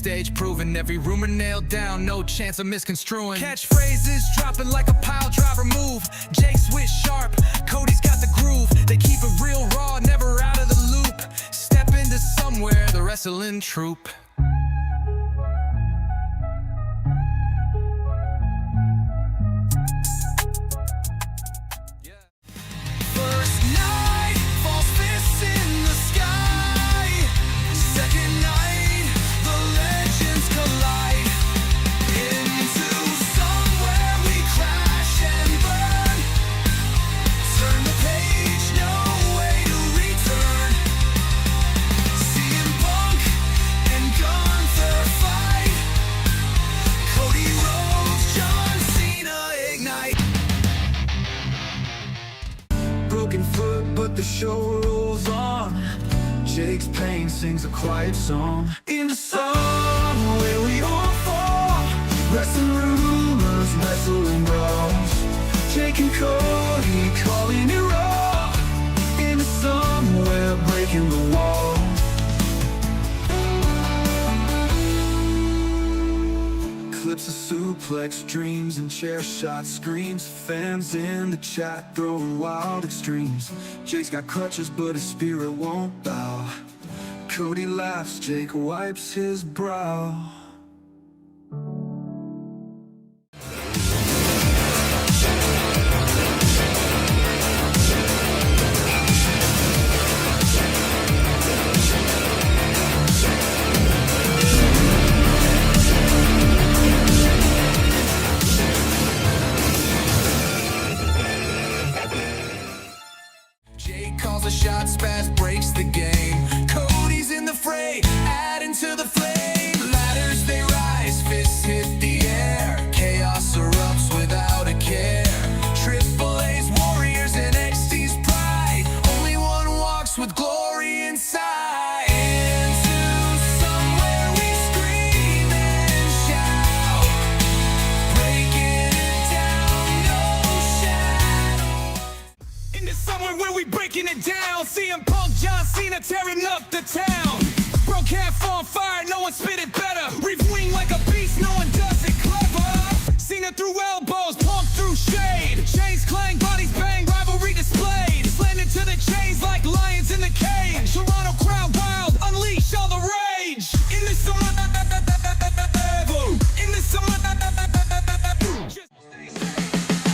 stage proven, every rumor nailed down, no chance of misconstruing. Catchphrases dropping like a pile driver move. Jake switch sharp, Cody's got the groove. They keep it real raw, never out of the loop. Step into somewhere, the wrestling troupe. Broken foot, but the show rolls on. Jake's pain sings a quiet song. In the sun where we all fall, wrestling rumors, wrestling brawls. Jake and Cody calling it raw. In the somewhere breaking the wall. Eclipse, a suplex, dreams and chair shot screams. Fans in the chat throwing wild extremes. Jake's got crutches but his spirit won't bow. Cody laughs, Jake wipes his brow. Calls a shot, Spaz breaks the game. Cody's in the fray, adding to the flame. Ladders they rise, fists hit the air. Chaos erupts without a care. Triple A's warriors and XT's pride. Only one walks with glory inside. Into somewhere we scream and shout, breaking it down, no shadow. Into somewhere where we breaking it down. CM Punk, John Cena tearing up the town. Broke half on fire, no one spit it better. Reef wing like a beast, no one does it clever. Cena through elbows, Punk through shade. Chains clang, bodies bang, rivalry displayed. Slanted to the chains like lions in the cage. Toronto crowd wild, unleash all the rage. In the summer, in the summer.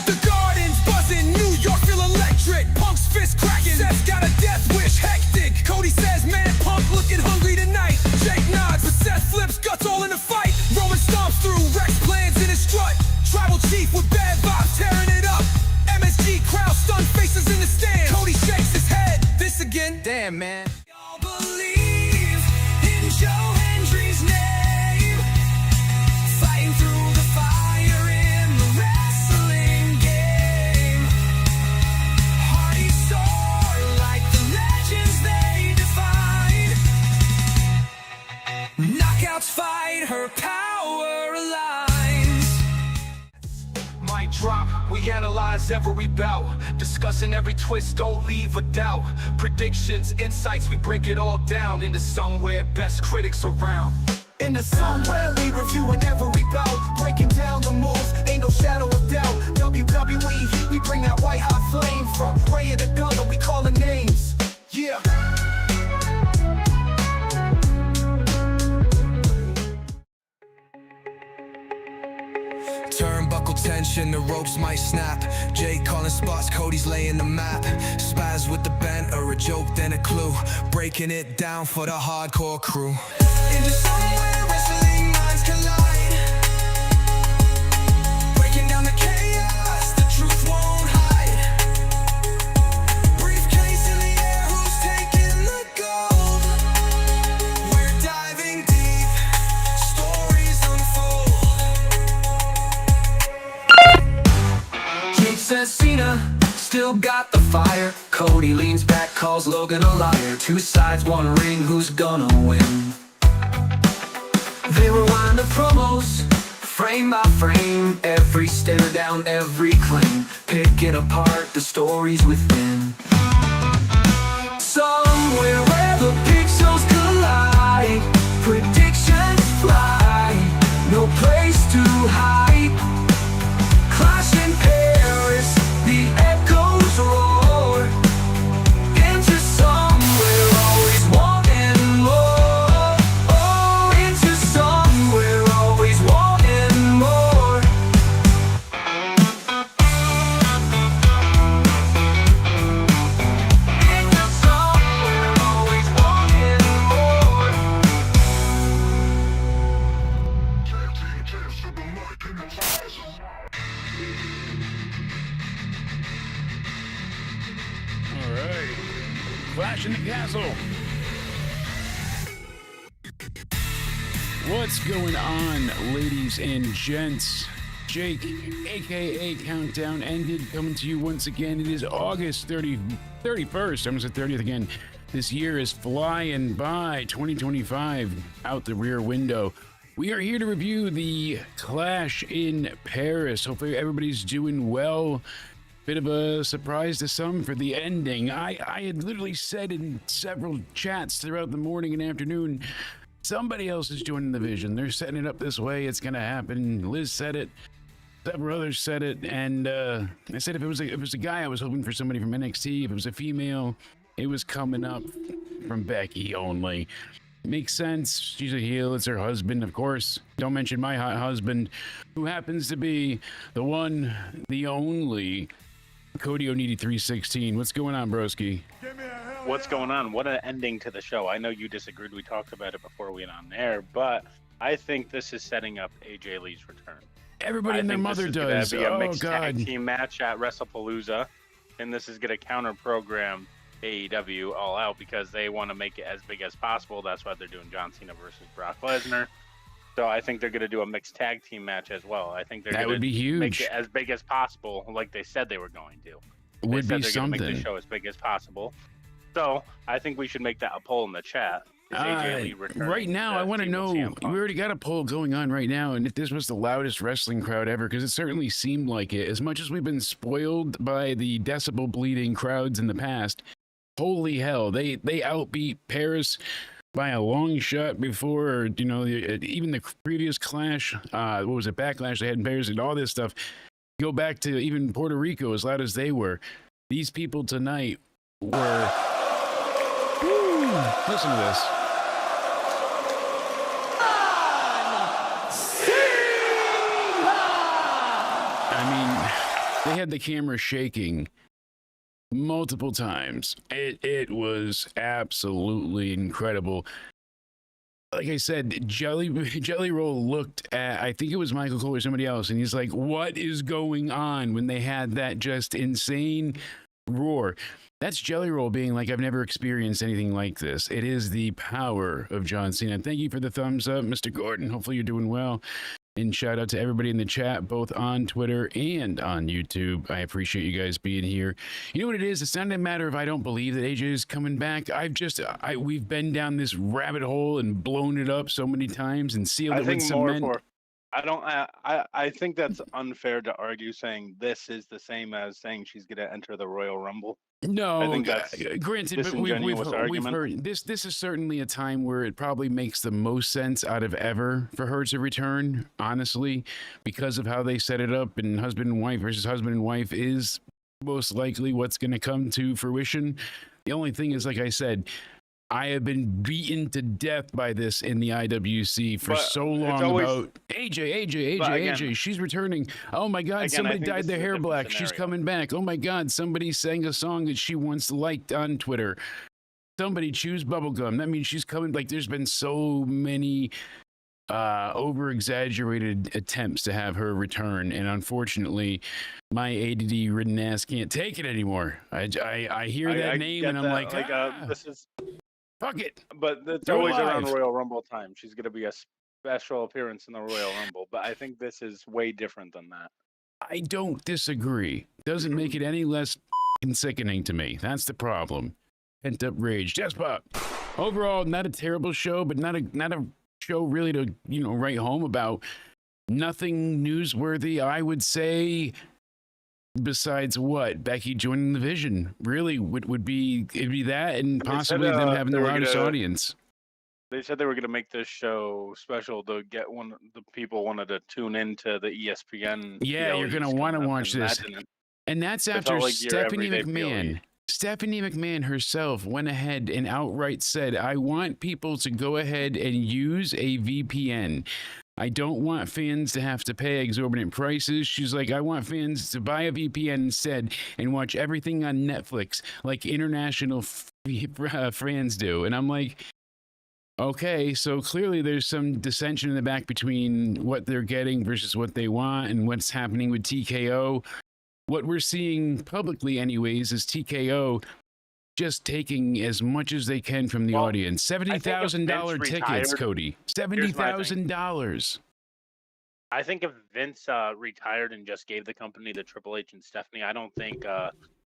The Garden's buzzing, New York feel electric. Punk's fist cracking, Seth's got a death wish, hectic. Cody says, man, Punk looking hungry tonight. Jake nods, but Seth flips, guts all in the fight. Roman stomps through, Rex plans in his strut. Tribal chief with bad vibes, tearing it up. MSG crowd, stunned faces in the stand. Cody shakes his head, this again, damn man. Y'all believe in Joe Hendry's name, fighting through the fire in the wrestling game. Hardy soar like the legends they defined. Knockouts fight, her power aligns. Mic drop, we analyze every bout, discussing every twist, don't leave a doubt. Predictions, insights, we break it all down into somewhere best critics around. In the somewhere we reviewing every bout, breaking down the moves, ain't no shadow of doubt. WWE heat, we bring that white hot flame. From Ray to Gunner, we calling names. Yeah. Turnbuckle tension, the ropes might snap. Jake calling spots, Cody's laying the map. Spaz with the bent, or a joke then a clue. Breaking it down for the hardcore crew. In the somewhere wrestling minds collide, breaking down the chaos, the truth won't hide. Briefcase in the air, who's taking the gold? We're diving deep, stories unfold. Jake says Cena still got the fire. Cody leans back, calls Logan a liar. Two sides, one ring, who's gonna win? They rewind the promos, frame by frame, every stare down, every claim, picking apart the stories within. Somewhere where the pixels collide, predictions fly. All right. Clash in the Castle. What's going on, ladies and gents? Jake, aka Countdown Ended, coming to you once again. It is August 31st. I'm going to say 30th again. This year is flying by. 2025 out the rear window. We are here to review the Clash in Paris. Hopefully everybody's doing well. Bit of a surprise to some for the ending. I had literally said in several chats throughout the morning and afternoon, somebody else is joining the vision. They're setting it up this way. It's going to happen. Liz said it. Several others said it. And I said if it was a guy, I was hoping for somebody from NXT. If it was a female, it was coming up from Becky only. Makes sense. She's a heel. It's her husband, of course. Don't mention my hot husband, who happens to be the one, the only Cody O'Needy 316. What's going on, broski? What's going on? What an ending to the show. I know you disagreed. We talked about it before we went on air, but I think this is setting up AJ Lee's return. Everybody and their mother does. Be a mixed God. tag team match at WrestlePalooza, and this is going to counter program AEW All Out because they want to make it as big as possible. That's why they're doing John Cena versus Brock Lesnar. So I think they're going to do a mixed tag team match as well. I think they're going to make it as big as possible, like they said they were going to. Would be something. They're going to make the show as big as possible. So I think we should make that a poll in the chat. Right now, I want to know, we already got a poll going on right now, and if this was the loudest wrestling crowd ever, because it certainly seemed like it. As much as we've been spoiled by the decibel bleeding crowds in the past, holy hell, they outbeat Paris by a long shot before, you know, even the previous Clash, what was it, Backlash they had in Paris and all this stuff. Go back to even Puerto Rico, as loud as they were. These people tonight were... listen to this. I mean, they had the camera shaking multiple times. It was absolutely incredible. Like I said, Jelly Roll looked at, I think it was Michael Cole or somebody else, and he's like, what is going on, when they had that just insane roar. That's Jelly Roll being like, I've never experienced anything like this. It is the power of John Cena. Thank you for the thumbs up, Mr. Gordon. Hopefully you're doing well. And shout out to everybody in the chat, both on Twitter and on YouTube. I appreciate you guys being here. You know what it is? It's not a matter of I don't believe that AJ is coming back. We've been down this rabbit hole and blown it up so many times and sealed it with cement. I think that's unfair to argue saying this is the same as saying she's going to enter the Royal Rumble. No, I think that's granted, but we've heard this. This is certainly a time where it probably makes the most sense out of ever for her to return, honestly, because of how they set it up, and husband and wife versus husband and wife is most likely what's going to come to fruition. The only thing is, like I said, I have been beaten to death by this in the IWC for so long about AJ, she's returning. Oh my God, somebody dyed their hair black. She's coming back. Oh my God, somebody sang a song that she once liked on Twitter. Somebody choose bubblegum. That means she's coming. Like, there's been so many over-exaggerated attempts to have her return, and unfortunately, my ADD-ridden ass can't take it anymore. I hear that name, and I'm like, this is... Fuck it. But it's always around Royal Rumble time. She's going to be a special appearance in the Royal Rumble. But I think this is way different than that. I don't disagree. Doesn't make it any less sickening to me. That's the problem. Pent up rage. Just pop. Overall, not a terrible show, but not a show really to, write home about. Nothing newsworthy, I would say. Besides what? Becky joining the Vision. Really would be, it'd be that, and possibly them having the loudest audience. They said they were going to make this show special to get the people wanted to tune into the ESPN. Yeah, you're going to want to watch this. And that's after Stephanie McMahon. Stephanie McMahon herself went ahead and outright said, I want people to go ahead and use a VPN. I don't want fans to have to pay exorbitant prices. She's like, I want fans to buy a VPN instead and watch everything on Netflix like international fans do. And I'm like, Okay, so clearly there's some dissension in the back between what they're getting versus what they want and what's happening with TKO. What we're seeing publicly, anyways, is TKO just taking as much as they can from the audience. $70,000 tickets, Cody. $70,000. I think if Vince retired and just gave the company to Triple H and Stephanie, I don't think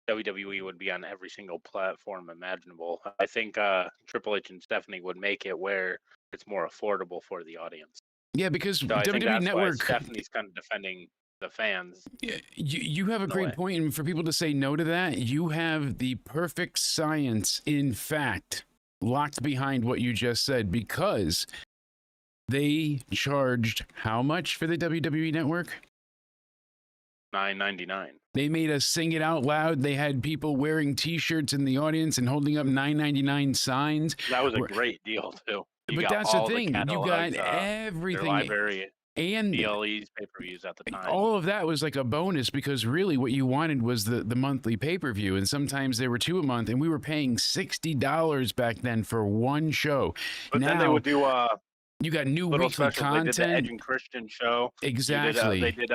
WWE would be on every single platform imaginable. I think Triple H and Stephanie would make it where it's more affordable for the audience. Yeah, because So I think WWE that's Network. why Stephanie's kind of defending the fans. You have a great point, and for people to say no to that, you have the perfect science, in fact, locked behind what you just said, because they charged how much for the WWE Network? $9.99. They made us sing it out loud. They had people wearing T-shirts in the audience and holding up $9.99 signs. That was a great deal too. But that's the thing. You got everything. Their library and DLE's pay-per-views at the time. All of that was like a bonus, because really what you wanted was the monthly pay-per-view, and sometimes there were 2 a month, and we were paying $60 back then for one show. But now, then they would do you got new little weekly specials. content. They did the Edge and Christian show. Exactly. They did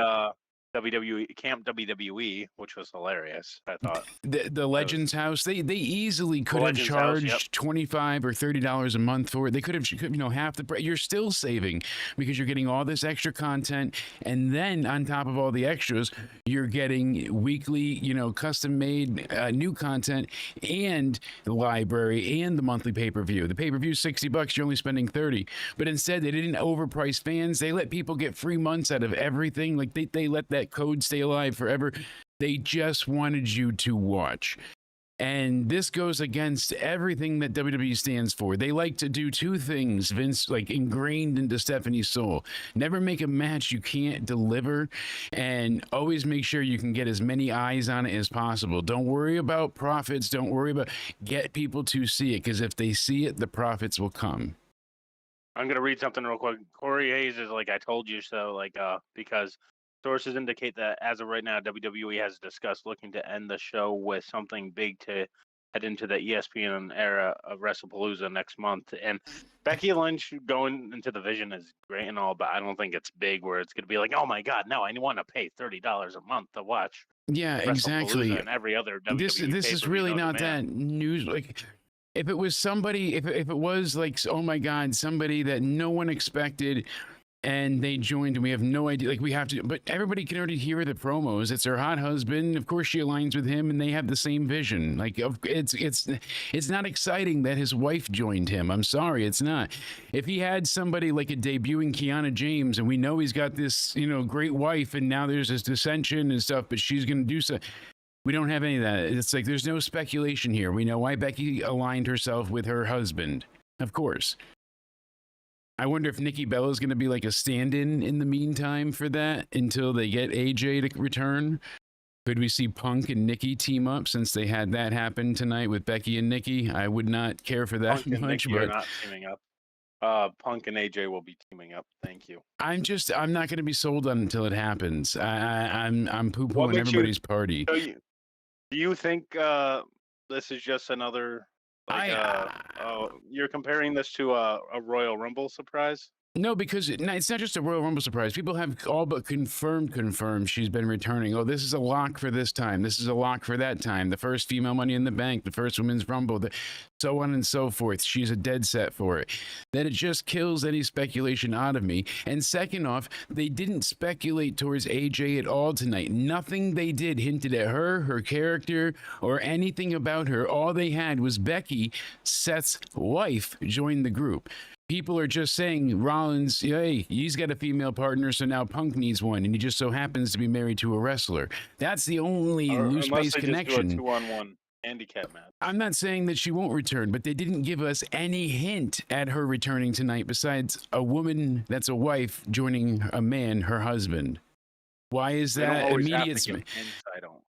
WWE Camp WWE, which was hilarious. I thought the Legends House. They easily could have charged $25 or $30 a month for it. They could have, half the price. You're still saving because you're getting all this extra content, and then on top of all the extras, you're getting weekly, custom made new content, and the library and the monthly pay-per-view. The pay-per-view $60. You're only spending $30. But instead, they didn't overprice fans. They let people get free months out of everything. Like they let that code stay alive forever. They just wanted you to watch. And this goes against everything that WWE stands for. They like to do two things, Vince, like ingrained into Stephanie's soul. Never make a match you can't deliver, and always make sure you can get as many eyes on it as possible. Don't worry about profits. Don't worry about, get people to see it, because if they see it, the profits will come. I'm going to read something real quick. Corey Hayes is like, I told you so, because sources indicate that as of right now, WWE has discussed looking to end the show with something big to head into the ESPN era of WrestlePalooza next month. And Becky Lynch going into the Vision is great and all, but I don't think it's big where it's going to be like, oh my God, no, I want to pay $30 a month to watch. Yeah, exactly. And every other WWE this is really not that news. Like, if it was somebody, if it was like, oh my God, somebody that no one expected, and they joined, and we have no idea, like we have to, but everybody can already hear the promos. It's her hot husband. Of course she aligns with him, and they have the same vision. Like, it's not exciting that his wife joined him. I'm sorry, it's not. If he had somebody like a debuting Kiana James, and we know he's got this, great wife, and now there's this dissension and stuff, but she's going to do so. We don't have any of that. It's like, there's no speculation here. We know why Becky aligned herself with her husband. Of course. I wonder if Nikki Bella is going to be like a stand-in in the meantime for that until they get AJ to return. Could we see Punk and Nikki team up, since they had that happen tonight with Becky and Nikki? I would not care for that Punk and much, Nikki but are not teaming up. Punk and AJ will be teaming up. Thank you. I'm not going to be sold on it until it happens. I'm poo-pooing everybody's party. So do you think this is just another? You're comparing this to a Royal Rumble surprise? No, because it's not just a Royal Rumble surprise. People have all but confirmed she's been returning. Oh, this is a lock for this time. This is a lock for that time. The first female Money in the Bank, the first Women's Rumble, so on and so forth. She's a dead set for it. Then it just kills any speculation out of me. And second off, they didn't speculate towards AJ at all tonight. Nothing they did hinted at her character, or anything about her. All they had was Becky, Seth's wife, join the group. People are just saying, Rollins, hey, he's got a female partner, so now Punk needs one, and he just so happens to be married to a wrestler. That's the only loose-based connection. Just do a 2-on-1 handicap match. I'm not saying that she won't return, but they didn't give us any hint at her returning tonight, besides a woman that's a wife joining a man, her husband. Why is that immediate?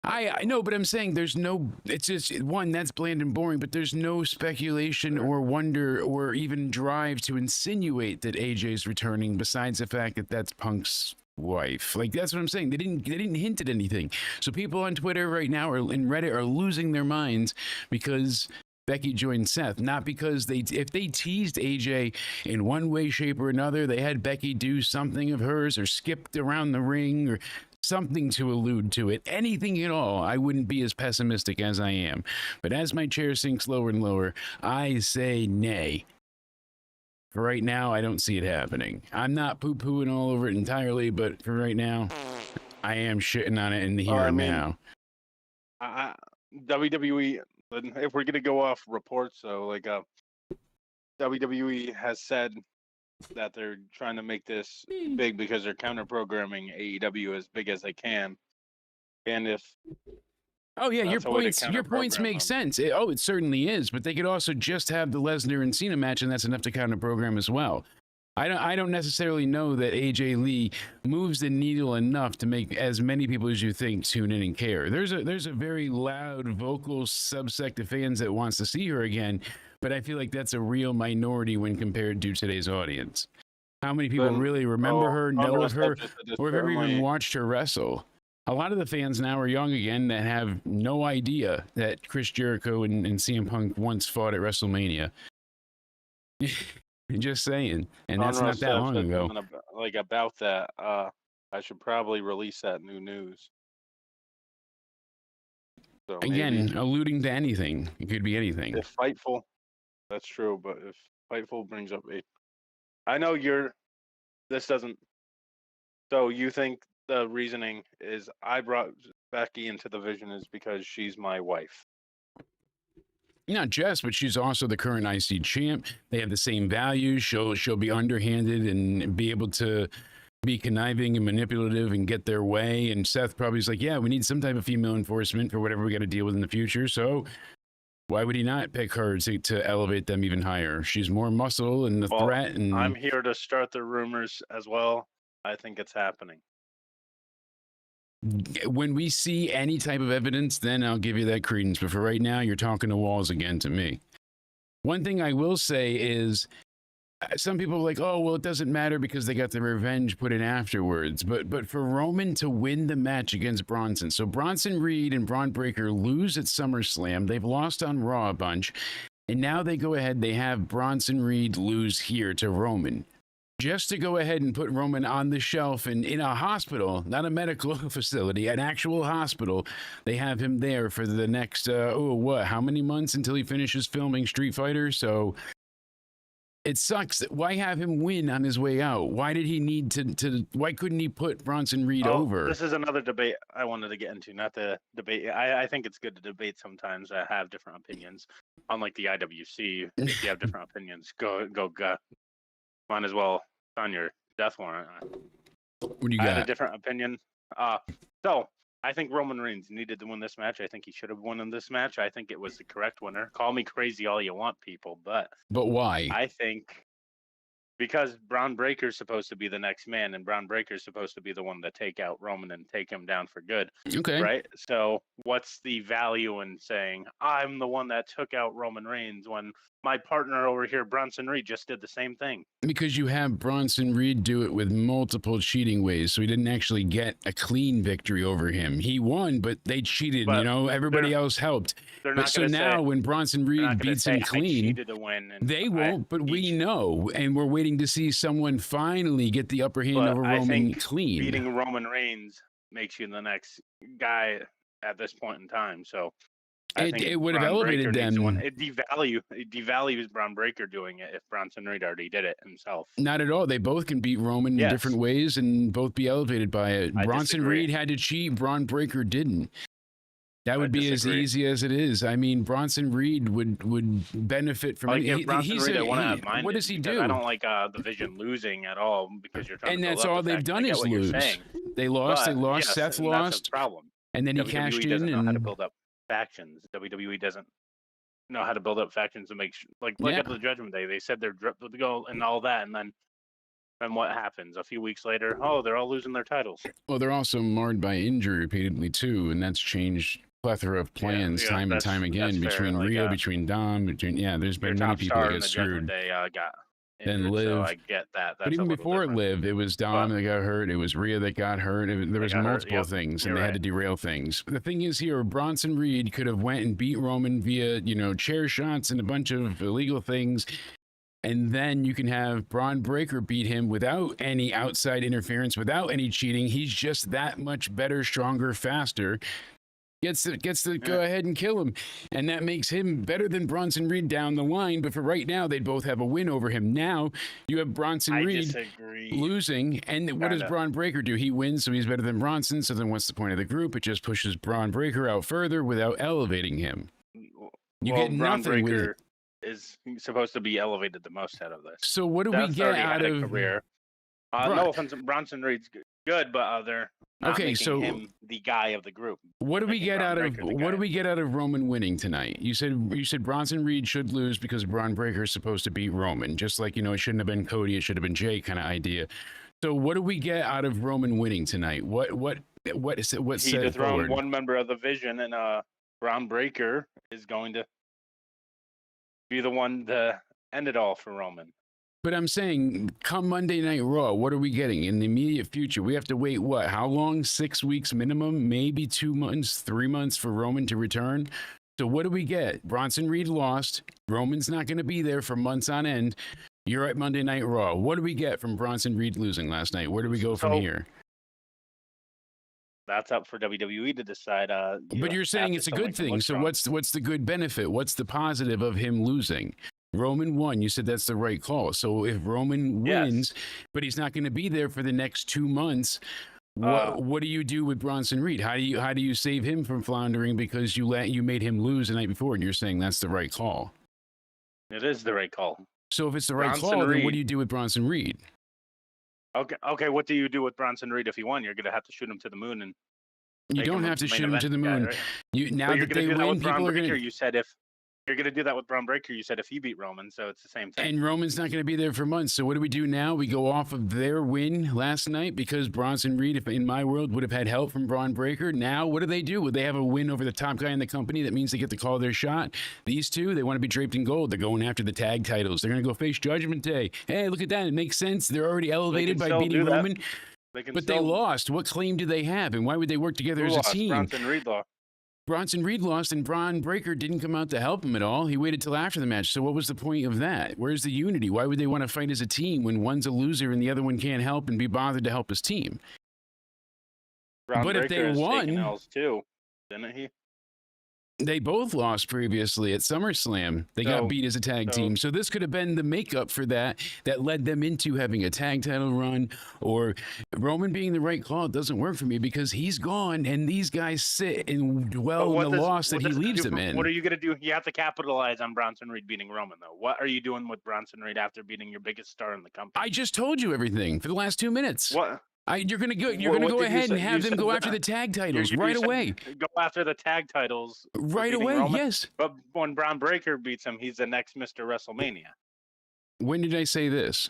I know, but I'm saying there's no, it's just, one, that's bland and boring, but there's no speculation or wonder or even drive to insinuate that AJ's returning, besides the fact that that's Punk's wife. Like, that's what I'm saying. They didn't hint at anything. So people on Twitter right now, or in Reddit, are losing their minds because Becky joined Seth, not because if they teased AJ in one way, shape, or another, they had Becky do something of hers or skipped around the ring or something to allude to it, anything at all, I wouldn't be as pessimistic as I am. But as my chair sinks lower and lower, I say nay. For right now, I don't see it happening. I'm not poo-pooing all over it entirely, but for right now, I am shitting on it in the here and now. WWE, if we're going to go off reports, so like WWE has said that they're trying to make this big because they're counter-programming AEW as big as they can. And if your points make sense. It certainly is, but they could also just have the Lesnar and Cena match, and that's enough to counter-program as well. I don't necessarily know that AJ Lee moves the needle enough to make as many people as you think tune in and care. There's a very loud vocal subsect of fans that wants to see her again, but I feel like that's a real minority when compared to today's audience. How many people really remember her, know of her, or have ever even watched her wrestle? A lot of the fans now are young again that have no idea that Chris Jericho and CM Punk once fought at WrestleMania. Just saying, and that's not that long ago. Like about that, I should probably release that new news. So again, alluding to anything, it could be anything. If Fightful, that's true, but if Fightful brings up I know this doesn't. So you think the reasoning is I brought Becky into the vision is because she's my wife? Not just, but she's also the current IC champ. They have the same values. She'll be underhanded and be able to be conniving and manipulative and get their way. And Seth probably is like, yeah, we need some type of female enforcement for whatever we got to deal with in the future. So why would he not pick her to elevate them even higher? She's more muscle and the threat. And I'm here to start the rumors as well. I think it's happening. When we see any type of evidence, then I'll give you that credence. But for right now, you're talking to walls again to me. One thing I will say is some people are like, oh, well, it doesn't matter because they got the revenge put in afterwards. But for Roman to win the match against Bronson. So Bronson Reed and Braun Breaker lose at SummerSlam. They've lost on Raw a bunch. And now they go ahead. They have Bronson Reed lose here to Roman. Just to go ahead and put Roman on the shelf and in a hospital, not a medical facility, an actual hospital. They have him there for the next, how many months until he finishes filming Street Fighter? So it sucks. Why have him win on his way out? Why did he need to why couldn't he put Bronson Reed over? This is another debate I wanted to get into, not the debate. I think it's good to debate sometimes. I have different opinions. Unlike the IWC, if you have different opinions, go. Might as well sign your death warrant. What do you got? I had a different opinion. So I think Roman Reigns needed to win this match. I think he should have won in this match. I think it was the correct winner. Call me crazy all you want, people, but why? I think because Braun Breaker's supposed to be the next man, and Braun Breaker's supposed to be the one to take out Roman and take him down for good. Okay. Right? So what's the value in saying, I'm the one that took out Roman Reigns when my partner over here, Bronson Reed, just did the same thing? Because you have Bronson Reed do it with multiple cheating ways, so he didn't actually get a clean victory over him. He won, but they cheated, everybody else helped. So now when Bronson Reed beats him clean, they won't, but we know, and we're waiting to see someone finally get the upper hand over Roman clean. Beating Roman Reigns makes you the next guy at this point in time, so it would have elevated them. It devalues Braun Breaker doing it if Bronson Reed already did it himself. Not at all. They both can beat Roman in different ways and both be elevated by it. Bronson Reed had to cheat. Braun Breaker didn't. That would be as easy as it is. I mean, Bronson Reed would benefit from it. What does he do? I don't like the Vision losing at all because you're trying to that's all they've done is lose. They lost. Seth lost. That's the problem. And then he cashed in. Doesn't know how to build up factions. WWE doesn't know how to build up factions to make at the Judgment Day. They said they're to go and all that, and then what happens? A few weeks later, they're all losing their titles. Well, they're also marred by injury repeatedly too, and that's changed plethora of plans time and time again between Rio, between Dom, there's been many people that get screwed. They got Then injured, so Liv. I get that. That's But even a little before different. Liv, it was Dom that got hurt. It was Rhea that got hurt. There was got hurt, multiple yep, things, and you're they had right. to derail things. The thing is here, Bronson Reed could have went and beat Roman via, chair shots and a bunch of illegal things. And then you can have Braun Breaker beat him without any outside interference, without any cheating. He's just that much better, stronger, faster. Gets to go ahead and kill him. And that makes him better than Bronson Reed down the line. But for right now, they'd both have a win over him. Now you have Bronson Reed disagree. losing. And what does Braun Breaker do? He wins, so he's better than Bronson. So then what's the point of the group? It just pushes Braun Breaker out further without elevating him. You get Braun nothing with Breaker it. is supposed to be elevated the most out of this. So what do we That's get already out had a of career? No offense, Bronson Reed's good, but they're not making him the guy of the group. What do we Making get Braun out of Breaker the what do guy. we get out of Roman winning tonight? You said Bronson Reed should lose because Braun Breaker is supposed to beat Roman, just like it shouldn't have been Cody, it should have been Jake kind of idea. So what do we get out of Roman winning tonight? What is it? What's He set dethroned forward? one member of the Vision, and Braun Breaker is going to be the one to end it all for Roman. But I'm saying, come Monday Night Raw, what are we getting in the immediate future? We have to wait, what, how long? 6 weeks minimum? Maybe 2 months, 3 months for Roman to return? So what do we get? Bronson Reed lost. Roman's not going to be there for months on end. You're at Monday Night Raw. What do we get from Bronson Reed losing last night? Where do we go from here? That's up for WWE to decide. But you're saying it's a good thing. So what's the good benefit? What's the positive of him losing? Roman won. You said that's the right call. So if Roman wins, but he's not going to be there for the next 2 months, what do you do with Bronson Reed? How do you save him from floundering because you made him lose the night before, and you're saying that's the right call? It is the right call. So if it's the right Bronson call, then Reed- what do you do with Bronson Reed? Okay. What do you do with Bronson Reed if he won? You're going to have to shoot him to the moon, and You make don't him have to the main shoot him to the event guy, moon. right? Now But you're that going they to do that win, with Braun people are going Breaker. to. You said if you're going to do that with Braun Breaker, you said if he beat Roman, so it's the same thing. And Roman's not going to be there for months. So what do we do now? We go off of their win last night because Bronson Reed, if in my world, would have had help from Braun Breaker. Now, what do? Would they have a win over the top guy in the company? That means they get to call their shot. These two, they want to be draped in gold. They're going after the tag titles. They're going to go face Judgment Day. Hey, look at that. It makes sense. They're already elevated by still beating do that. Roman. But they still- lost. What claim do they have? And why would they work together Who as a lost? team? Bronson Reed lost. Bronson Reed lost, and Braun Breaker didn't come out to help him at all. He waited till after the match. So what was the point of that? Where's the unity? Why would they want to fight as a team when one's a loser and the other one can't help and be bothered to help his team? Braun But if Breaker they has won- taken L's too, didn't he? They both lost previously at SummerSlam. They got beat as a tag team. So this could have been the makeup for that led them into having a tag title run, or Roman being the right call. It doesn't work for me because he's gone and these guys sit and dwell in the loss that he leaves them in. What are you going to do? You have to capitalize on Bronson Reed beating Roman, though. What are you doing with Bronson Reed after beating your biggest star in the company? I just told you everything for the last 2 minutes. What? You're gonna go. You're What gonna go did you ahead say? and have You them said go that- after the tag titles You right said away. Go after the tag titles. for Right beating away. Roman. Yes. But when Braun Breaker beats him, he's the next Mr. WrestleMania. When did I say this?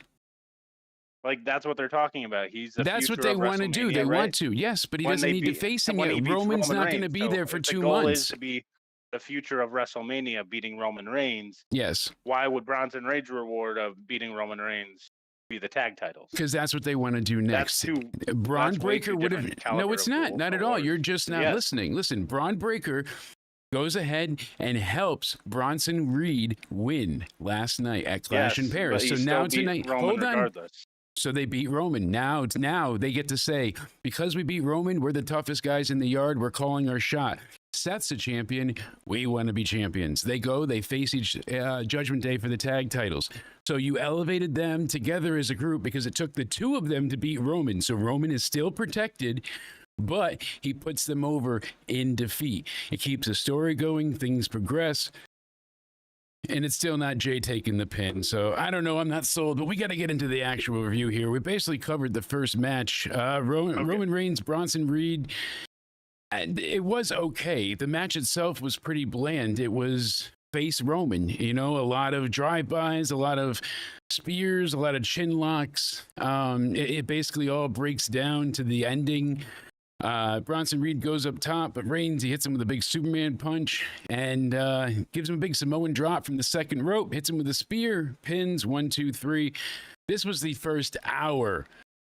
Like, that's what they're talking about. He's the That's what future they of want to do. WrestleMania, They right? want to. Yes, but he When doesn't they need to beat- face him when he yet. beats Roman's Roman not going to Reigns. be So there for if 2 the goal months. is to be the future of WrestleMania, beating Roman Reigns. Yes, Why would Bronson Reed's reward of beating Roman Reigns be the tag titles? because that's what they want to do next. That's too. Braun that's way Breaker too would have. different No, caliber it's of not. Not at all. awards. You're just not Yes. listening. Listen, Braun Breaker goes ahead and helps Bronson Reed win last night at Clash in Yes, Paris. but So he now still beat tonight, Roman hold on. regardless. So they beat Roman. Now they get to say, because we beat Roman, we're the toughest guys in the yard. We're calling our shot. Seth's a champion. We want to be champions. They go, they face each Judgment Day for the tag titles. So you elevated them together as a group because it took the two of them to beat Roman. So Roman is still protected, but he puts them over in defeat. It keeps the story going. Things progress. And it's still not Jay taking the pin. So I don't know. I'm not sold, but we got to get into the actual review here. We basically covered the first match. Roman Reigns, Bronson Reed. And it was okay. The match itself was pretty bland. It was face Roman, a lot of drive-bys, a lot of spears, a lot of chin locks. It basically all breaks down to the ending. Bronson Reed goes up top, but Reigns, he hits him with a big Superman punch and gives him a big Samoan drop from the second rope, hits him with a spear, pins 1, 2, 3. This was the first hour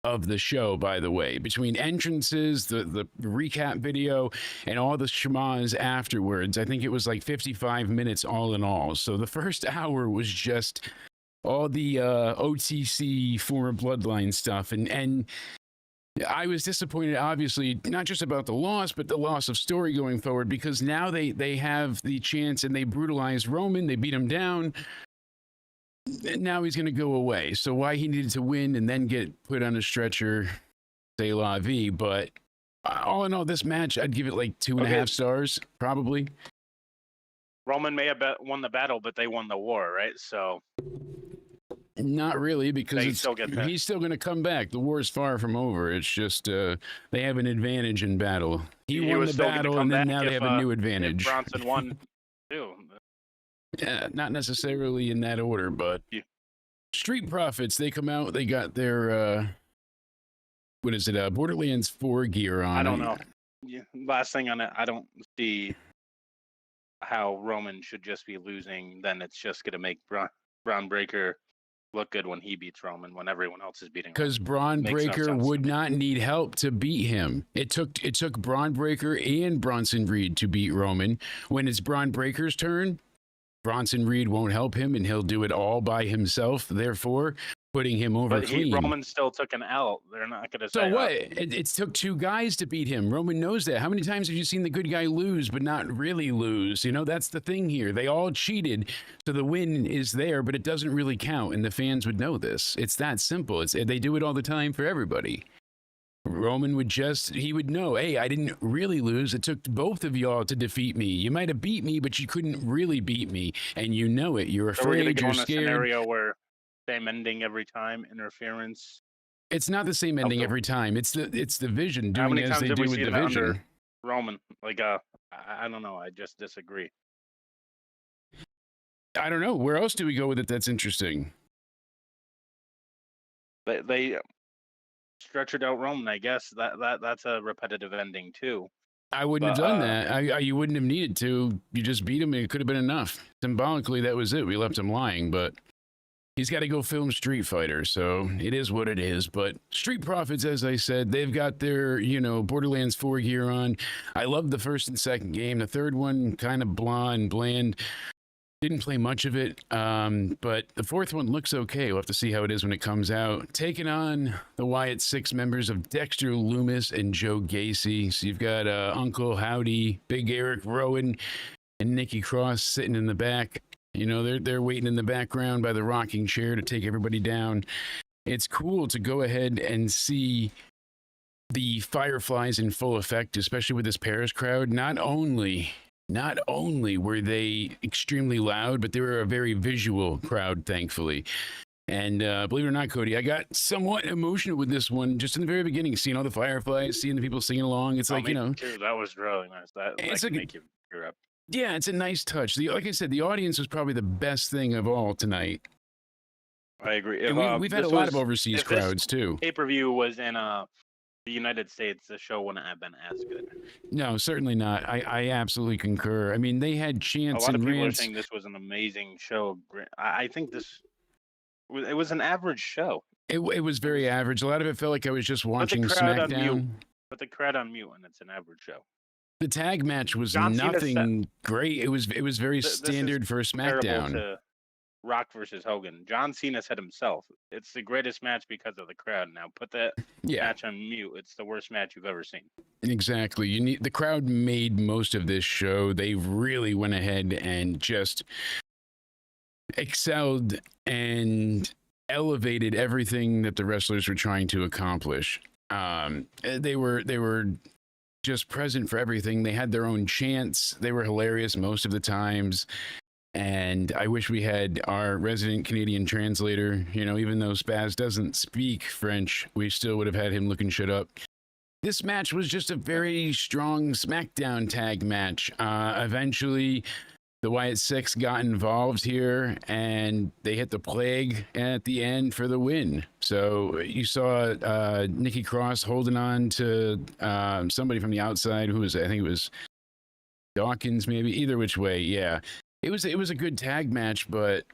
of the show, by the way, between entrances, the recap video, and all the schmas afterwards. I think it was like 55 minutes all in all. So the first hour was just all the OTC former Bloodline stuff. And I was disappointed, obviously, not just about the loss, but the loss of story going forward, because now they have the chance and they brutalized Roman. They beat him down. Now he's going to go away. So why he needed to win and then get put on a stretcher, c'est la vie. But all in all, this match, I'd give it like 2.5 stars, probably. Roman may have won the battle, but they won the war, right? So not really, because he's still going to come back. The war is far from over. It's just they have an advantage in battle. He won the battle, and then now they have a new advantage. Bronson won too. Yeah, not necessarily in that order, but Street Profits, they come out, they got their what is it, Borderlands 4 gear on. I don't know. Yeah, last thing on it, I don't see how Roman should just be losing. Then it's just going to make Braun Breaker look good when he beats Roman, when everyone else is beating him. Because Braun Breaker would not need help to beat him. It took Braun Breaker and Bronson Reed to beat Roman. When it's Braun Breaker's turn, Bronson Reed won't help him, and he'll do it all by himself, therefore putting him over clean. Roman still took an L. They're not going to say. So what? It took 2 guys to beat him. Roman knows that. How many times have you seen the good guy lose, but not really lose? You know, that's the thing here. They all cheated, so the win is there, but it doesn't really count, and the fans would know this. It's that simple. They do it all the time for everybody. Roman he would know, hey, I didn't really lose. It took both of y'all to defeat me. You might have beat me, but you couldn't really beat me. And you know it. You're afraid, you're scared. A scenario where same ending every time, interference. It's not the same ending every time. It's the Vision doing as they do with the Vision. Roman, like, I don't know. I just disagree. I don't know. Where else do we go with it that's interesting? They stretchered out Roman, I guess. That's a repetitive ending too. I wouldn't have done that. You wouldn't have needed to. You just beat him, and it could have been enough. Symbolically, that was it. We left him lying, but he's got to go film Street Fighter, so it is what it is. But Street Profits, as I said, they've got their, Borderlands 4 gear on. I love the first and second game. The third one, kind of bland. Didn't play much of it, but the fourth one looks okay. We'll have to see how it is when it comes out. Taking on the Wyatt Six members of Dexter Loomis and Joe Gacy. So you've got Uncle Howdy, Big Eric Rowan, and Nikki Cross sitting in the back. They're waiting in the background by the rocking chair to take everybody down. It's cool to go ahead and see the Fireflies in full effect, especially with this Paris crowd. Not only were they extremely loud, but they were a very visual crowd, thankfully. And believe it or not, Cody, I got somewhat emotional with this one just in the very beginning, seeing all the Fireflies, seeing the people singing along. It's like, too. That was really nice. That make you tear up. Yeah, it's a nice touch. Like I said, the audience was probably the best thing of all tonight. I agree. We've had a lot of overseas crowds, too. Pay-per-view was in the United States, the show wouldn't have been as good. No, certainly not. I absolutely concur. I mean, they had chants and rants. A lot of people rants. are saying this was an amazing show. I think it was an average show. It was very average. A lot of it felt like I was just watching SmackDown. Put the crowd on mute, and it's an average show. The tag match was nothing great. It was very standard for a SmackDown. To Rock versus Hogan. John Cena said himself, it's the greatest match because of the crowd. Now put that match on mute. It's the worst match you've ever seen. Exactly. The crowd made most of this show. They really went ahead and just excelled and elevated everything that the wrestlers were trying to accomplish. They were just present for everything. They had their own chants. They were hilarious most of the times. And I wish we had our resident Canadian translator. Even though Spaz doesn't speak French, we still would have had him looking shit up. This match was just a very strong SmackDown tag match. Eventually, the Wyatt Six got involved here, and they hit the plague at the end for the win. So you saw Nikki Cross holding on to somebody from the outside who was, I think it was Dawkins, maybe. Either which way, yeah. It was a good tag match, but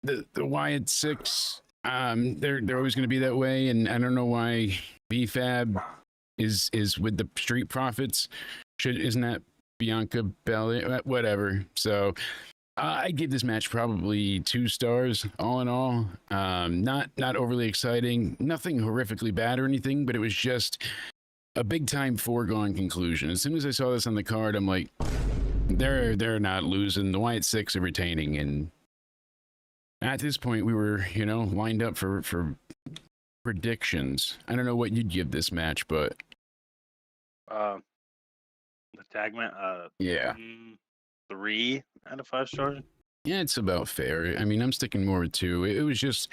the Wyatt Six, they're always going to be that way, and I don't know why BFAB is with the Street Profits. Isn't that Bianca Belair? Whatever. So I give this match probably 2 stars all in all. Not overly exciting, nothing horrifically bad or anything, but it was just a big time foregone conclusion. As soon as I saw this on the card, I'm like, they're not losing. The Wyatt Six are retaining, and at this point we were, lined up for predictions. I don't know what you'd give this match, but the tag match, yeah, 3 out of 5 stars. yeah, it's about fair. I mean, I'm sticking more with 2. It was just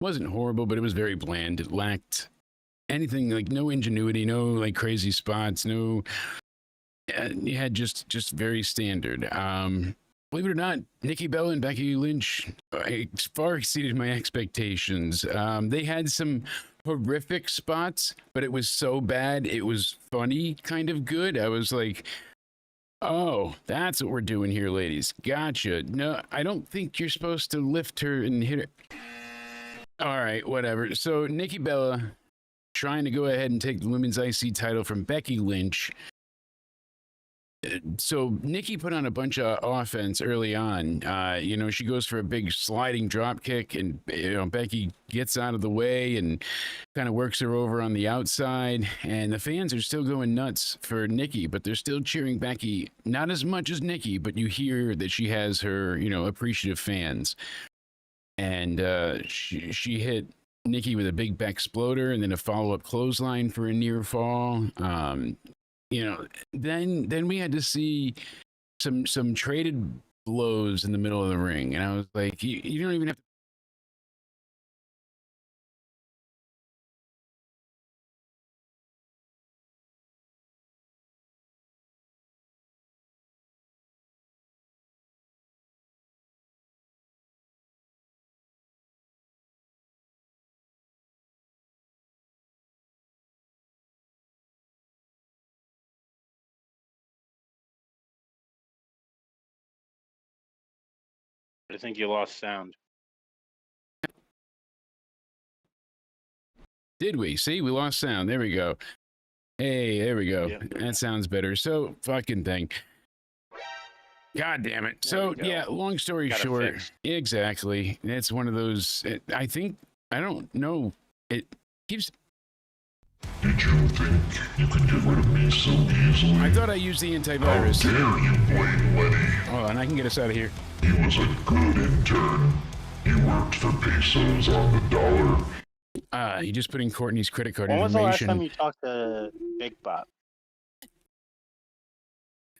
wasn't horrible, but it was very bland. It lacked anything, like no ingenuity, no like crazy spots, no. You had just very standard. Believe it or not, Nikki Bella and Becky Lynch far exceeded my expectations. They had some horrific spots, but it was so bad it was funny, kind of good. I was like, oh, that's what we're doing here, ladies. Gotcha. No, I don't think you're supposed to lift her and hit her. All right, whatever. So Nikki Bella trying to go ahead and take the women's IC title from Becky Lynch. So Nikki put on a bunch of offense early on. She goes for a big sliding drop kick, and Becky gets out of the way and kind of works her over on the outside. And the fans are still going nuts for Nikki, but they're still cheering Becky. Not as much as Nikki, but you hear that she has her, appreciative fans. And she hit Nikki with a big back exploder and then a follow-up clothesline for a near fall. Then we had to see some traded blows in the middle of the ring, and I was like, you don't even have to. I think you lost sound. Did we? See, we lost sound. There we go. Hey, there we go. Yeah. That sounds better. So fucking thing. God damn it. There So we go. yeah, long story Got it short, fixed. exactly. It's one of those. I don't know. It keeps. Did you think you could get rid of me so easily? I thought I used the antivirus. How dare you blame Lenny? Hold on, I can get us out of here. He was a good intern. He worked for pesos on the dollar. You just put in Courtney's credit card When was the last information. time you talked to Big Bot?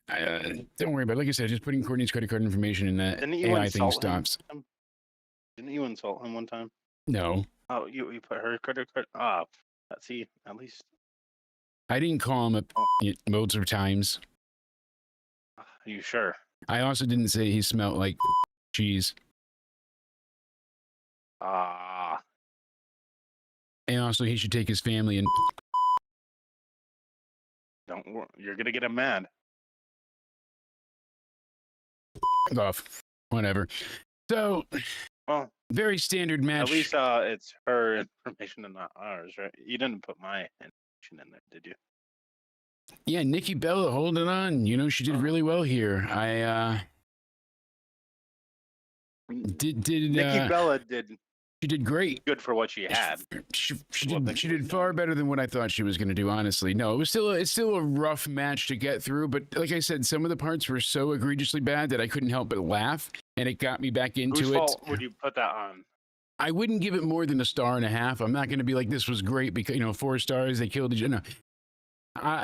Don't worry about it. Like I said, just putting Courtney's credit card information in that Didn't you AI thing insult stops. him? Didn't you insult him one time? No, Oh, you put her credit card? Ah, see, at least. I didn't call him loads of times. Are you sure? I also didn't say he smelled like cheese. Ah, And also, he should take his family and. don't worry. You're gonna get him mad. Off. Whatever. So, Well, very standard match. at least it's her information and not ours, right? You didn't put my information in there, did you? Yeah, Nikki Bella holding on. She did really well here. I did Nikki Bella did she did great. good for what she had. She Well, did thank she you. did far better than what I thought she was going to do. Honestly, no, it's still a rough match to get through. But like I said, some of the parts were so egregiously bad that I couldn't help but laugh, and it got me back into Whose it. fault would you put that on? I wouldn't give it more than 1.5 stars. I'm not going to be like this was great because 4 stars they killed each other. No.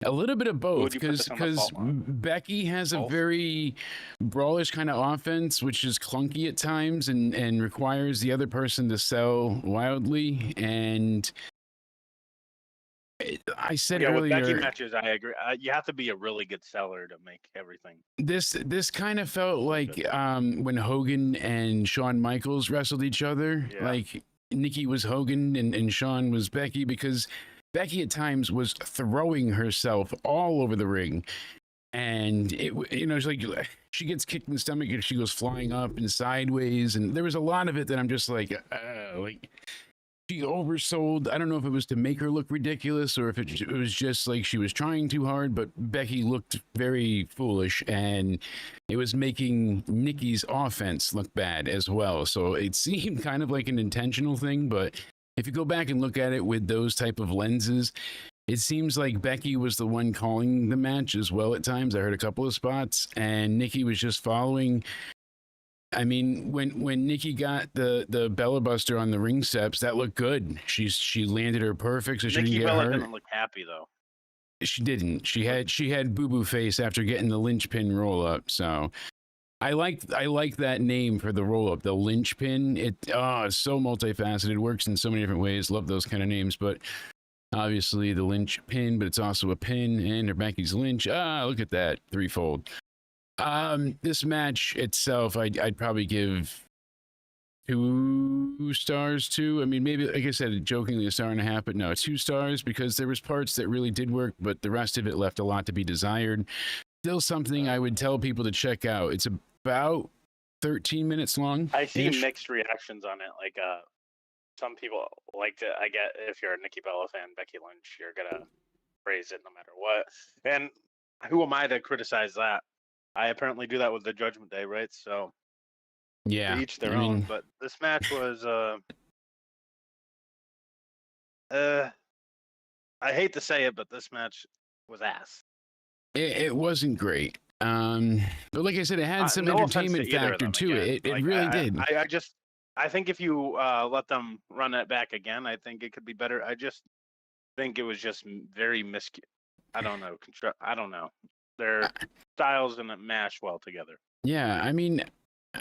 A little bit of both, would you put this on the because fault line? Becky has a Both? very brawlish kind of offense, which is clunky at times and requires the other person to sell wildly. And I said Yeah, with Becky earlier, matches, I agree. You have to be a really good seller to make everything. this kind of felt like good. when Hogan and Shawn Michaels wrestled each other. Yeah. Like Nikki was Hogan and Shawn was Becky, because Becky at times was throwing herself all over the ring. And it's like she gets kicked in the stomach and she goes flying up and sideways. And there was a lot of it that I'm just like she oversold. I don't know if it was to make her look ridiculous or if it was just like she was trying too hard, but Becky looked very foolish and it was making Nikki's offense look bad as well. So it seemed kind of like an intentional thing, but if you go back and look at it with those type of lenses, it seems like Becky was the one calling the match as well at times. I heard a couple of spots, and Nikki was just following. I mean, when Nikki got the Bella Buster on the ring steps, that looked good. She landed her perfect, so she Nikki didn't get Bella hurt. didn't look happy though. She didn't. She had boo boo face after getting the linchpin roll up. So I like that name for the roll up, the linchpin. It's so multifaceted. It works in so many different ways. Love those kind of names, but. Obviously, the lynch pin, but it's also a pin, and her Becky's lynch. Look at that, threefold. This match itself, I'd probably give 2 stars to. I mean, maybe, like I said, jokingly 1.5 stars, but no, 2 stars, because there was parts that really did work, but the rest of it left a lot to be desired. Still something I would tell people to check out. It's about 13 minutes long. I see mixed reactions on it. Like, some people like to. I get if you're a Nikki Bella fan, Becky Lynch, you're gonna praise it no matter what. And who am I to criticize that? I apparently do that with the Judgment Day, right? So yeah, to each their own. But this match was, I hate to say it, but this match was ass. It wasn't great. But like I said, it had some no entertainment factor to it. It really did. I think if you let them run it back again, I think it could be better. I just think it was just very I don't know. I don't know. Their styles didn't mash well together. Yeah, I mean,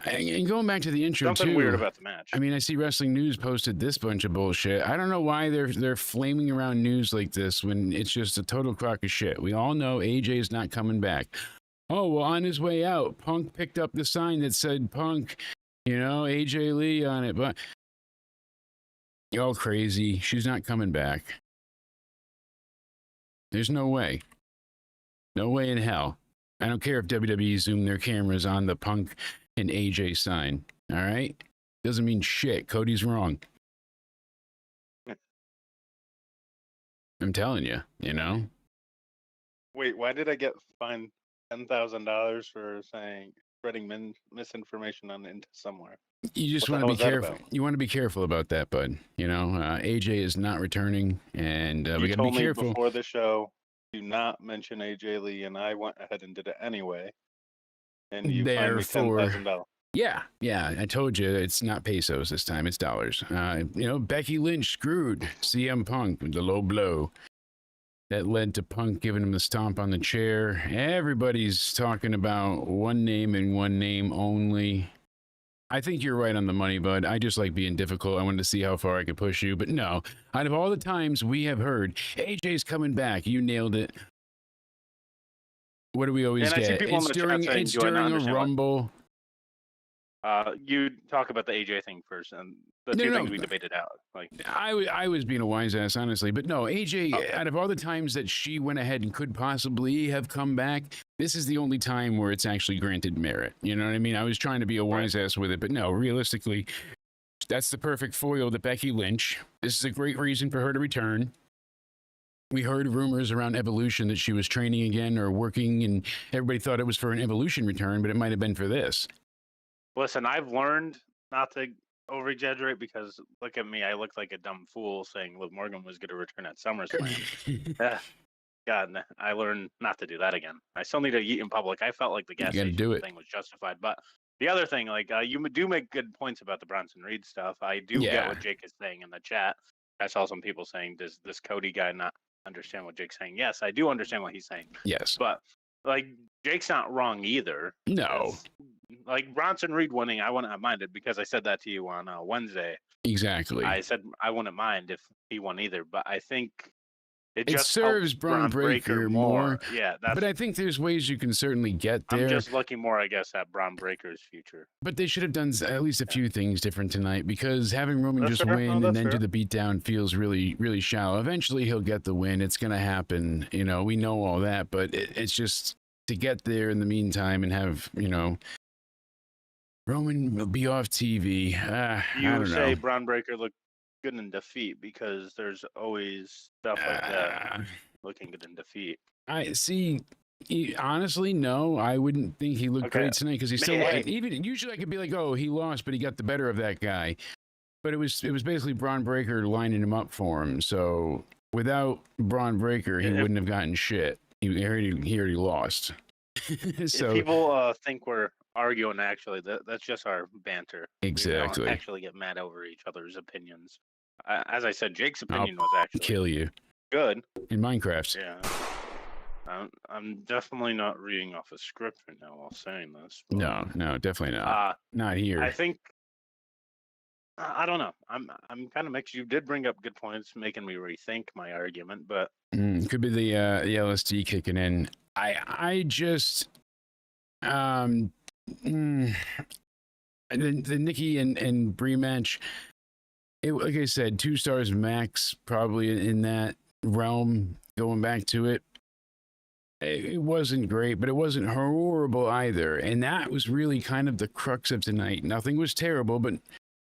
and going back to the intro Something too. weird about the match. I mean, I see Wrestling News posted this bunch of bullshit. I don't know why they're flaming around news like this when it's just a total crock of shit. We all know AJ is not coming back. Oh, well, on his way out, Punk picked up the sign that said Punk, AJ Lee on it, but you're all crazy. She's not coming back. There's no way. No way in hell. I don't care if WWE zoomed their cameras on the Punk and AJ sign. All right? Doesn't mean shit. Cody's wrong. I'm telling you, Wait, why did I get fined $10,000 for spreading misinformation on into somewhere? You just want to be careful. You want to be careful about that, bud. AJ is not returning, and we got to be careful. Before the show, do not mention AJ Lee, and I went ahead and did it anyway. And you fined me $10,000. Yeah. I told you it's not pesos this time; it's dollars. Becky Lynch screwed CM Punk with the low blow that led to Punk giving him the stomp on the chair. Everybody's talking about one name and one name only. I think you're right on the money, bud. I just like being difficult. I wanted to see how far I could push you. But no, out of all the times we have heard, AJ's coming back, you nailed it. What do we always get? It's during a Rumble. You talk about the AJ thing first, and the two things we debated out. I was being a wise ass, honestly, but no, AJ. Out of all the times that she went ahead and could possibly have come back, this is the only time where it's actually granted merit. You know what I mean? I was trying to be a wise ass with it, but no, realistically, that's the perfect foil to Becky Lynch. This is a great reason for her to return. We heard rumors around Evolution that she was training again or working, and everybody thought it was for an Evolution return, but it might have been for this. Listen, I've learned not to over-exaggerate because look at me. I look like a dumb fool saying Liv Morgan was going to return at SummerSlam. God, I learned not to do that again. I still need to eat in public. I felt like the gas station thing was justified. But the other thing, you do make good points about the Bronson Reed stuff. I do get what Jake is saying in the chat. I saw some people saying, does this Cody guy not understand what Jake's saying? Yes, I do understand what he's saying. Yes. But, Jake's not wrong either. No. Bronson Reed winning, I wouldn't have minded because I said that to you on Wednesday. Exactly. I said I wouldn't mind if he won either, but I think It It just serves helps Braun Breaker more. Yeah, that's. But I think there's ways you can certainly get there. I'm just looking more, I guess, at Braun Breaker's future. But they should have done at least a few things different tonight, because having Roman That's just fair. win No, and that's then do fair. the beatdown feels really, really shallow. Eventually he'll get the win. It's going to happen. You know, we know all that, but it's just to get there in the meantime and have, you know, Roman will be off TV. I You don't say know. Braun Breaker looked good in defeat because there's always stuff like that looking good in defeat. I see. Honestly, no, I wouldn't think he looked Okay. great tonight, because he's still Hey. even. Usually, I could be like, "Oh, he lost, but he got the better of that guy." But it was basically Braun Breaker lining him up for him. So without Braun Breaker, he If- wouldn't have gotten shit. He already lost. So if people think we're arguing, actually, that's just our banter. Exactly. We don't actually get mad over each other's opinions. As I said, Jake's I'll opinion was actually kill you good. in Minecraft. Yeah. I'm definitely not reading off a script right now while saying this. But, No, definitely not. Not here. I think I don't know. I'm kind of mixed. You did bring up good points, making me rethink my argument. But Could be the LSD kicking in. I just the Nikki and Brie match. Like I said, 2 stars max, probably in that realm. Going back to it, it wasn't great, but it wasn't horrible either. And that was really kind of the crux of tonight. Nothing was terrible, but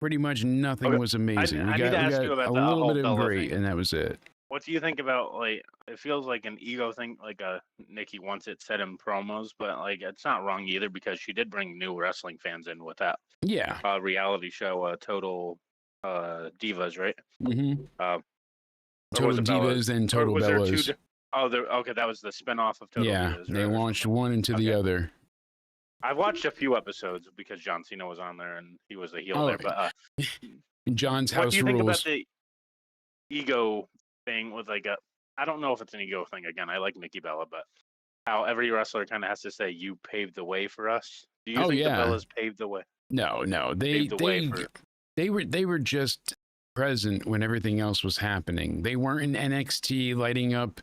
pretty much nothing was amazing. I need to ask you about a the little whole bit of Bella great, thing. and that was it. What do you think about, like, it feels like an ego thing, like Nikki wants it said in promos, but like it's not wrong either, because she did bring new wrestling fans in with that Yeah. reality show, Total Divas, right? Mm-hmm. Or Total was it Bellas? Divas and Or Total was there Bellas. okay, that was the spinoff of Total Yeah, Divas. they right, or launched something. one into the Okay. other. I've watched a few episodes because John Cena was on there and he was a heel Oh, there. But John's what house do you think about rules. the ego thing with like I don't know if it's an ego thing again. I like Nikki Bella, but how every wrestler kind of has to say, "You paved the way for us." Do you think the Bellas paved the way? No, Paved the way for they were just present when everything else was happening. They weren't in NXT lighting up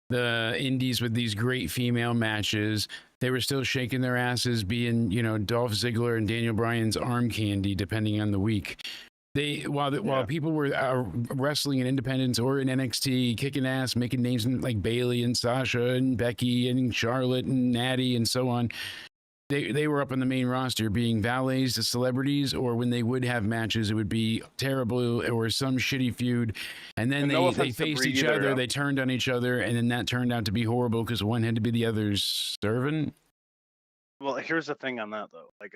the indies with these great female matches. They were still shaking their asses, being, you know, Dolph Ziggler and Daniel Bryan's arm candy, depending on the week. While people were wrestling in independence or in NXT, kicking ass, making names like Bayley and Sasha and Becky and Charlotte and Natty and so on, they were up on the main roster being valets to celebrities, or when they would have matches, it would be terrible or some shitty feud. And then they faced each other, they turned on each other, and then that turned out to be horrible because one had to be the other's servant. Well, here's the thing on that though. Like,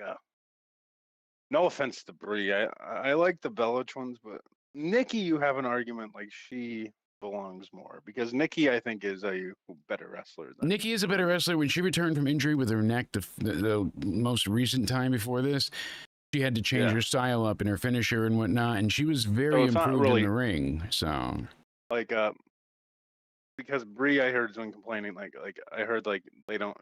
no offense to Brie, I like the Bella twins, but Nikki, you have an argument like she belongs more, because Nikki, I think, is a better wrestler than Nikki is a better wrestler. When she returned from injury with her neck, the most recent time before this, she had to change her style up and her finisher and whatnot, and she was very improved in the ring. So, like, because Brie, I heard, has been complaining. Like I heard, like, they don't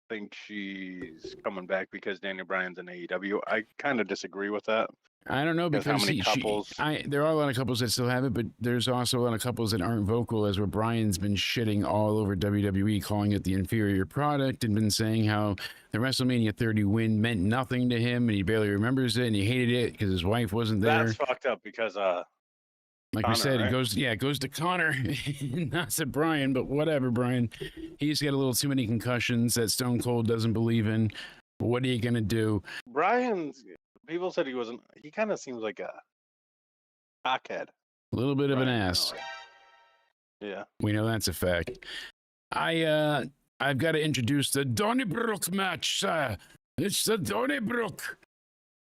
think she's coming back because Daniel Bryan's in AEW. I kind of disagree with that. I don't know, because how many couples? There are a lot of couples that still have it, but there's also a lot of couples that aren't vocal, as where Bryan's been shitting all over WWE, calling it the inferior product, and been saying how the WrestleMania 30 win meant nothing to him, and he barely remembers it, and he hated it because his wife wasn't there. That's fucked up, because like Connor, we said, right? it goes to Connor, not to Bryan, but whatever, Bryan. He's got a little too many concussions that Stone Cold doesn't believe in. But what are you gonna do? Bryan's, people said he wasn't. He kind of seems like a cockhead. A little bit of an ass. Yeah. We know that's a fact. I've got to introduce the Donnybrook match, sir. It's the Donnybrook.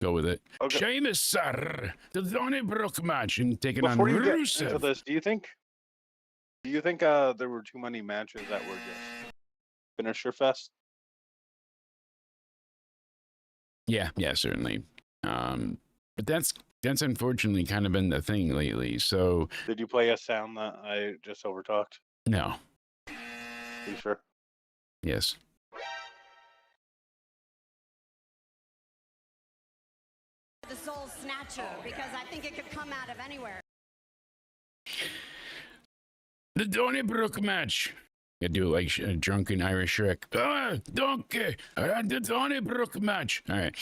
Go with it. Okay. Sheamus, sir. The Donnybrook match, and taking Before on you get Rusev. into this, do you think there were too many matches that were just finisher fest? Yeah, certainly. But that's unfortunately kind of been the thing lately. So Did you play a sound that I just overtalked? no. You sure? Yes. The Soul Snatcher, because I think it could come out of anywhere. The Donnybrook match. I do it like a drunken Irish Shrek. Ah, donkey. I had the Donnybrook match. All right.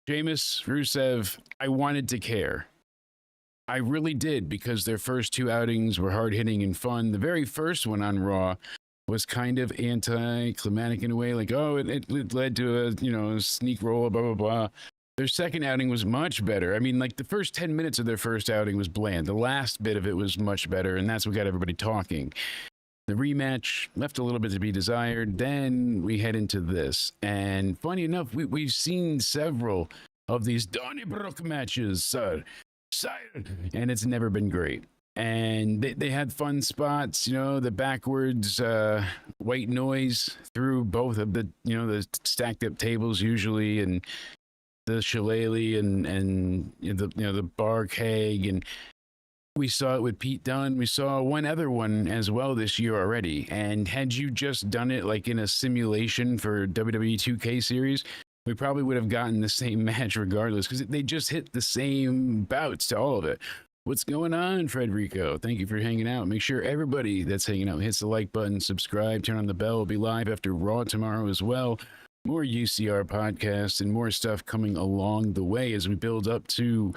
Sheamus, Rusev, I wanted to care. I really did, because their first two outings were hard-hitting and fun. The very first one on Raw was kind of anticlimactic in a way, like, oh, it led to a sneak roll, blah blah blah. Their second outing was much better. I mean, like, the first 10 minutes of their first outing was bland. The last bit of it was much better, and that's what got everybody talking. The rematch left a little bit to be desired. Then we head into this, and funny enough, we've seen several of these Donnybrook matches, sir, and it's never been great. And they had fun spots, the backwards white noise through both of the stacked up tables usually, and the shillelagh and the bar keg, and we saw it with Pete Dunne. We saw one other one as well this year already. And had you just done it like in a simulation for WWE 2K series, we probably would have gotten the same match regardless, because they just hit the same bouts to all of it. What's going on, Frederico? Thank you for hanging out. Make sure everybody that's hanging out hits the like button, subscribe, turn on the bell. We'll be live after Raw tomorrow as well. More UCR podcasts and more stuff coming along the way as we build up to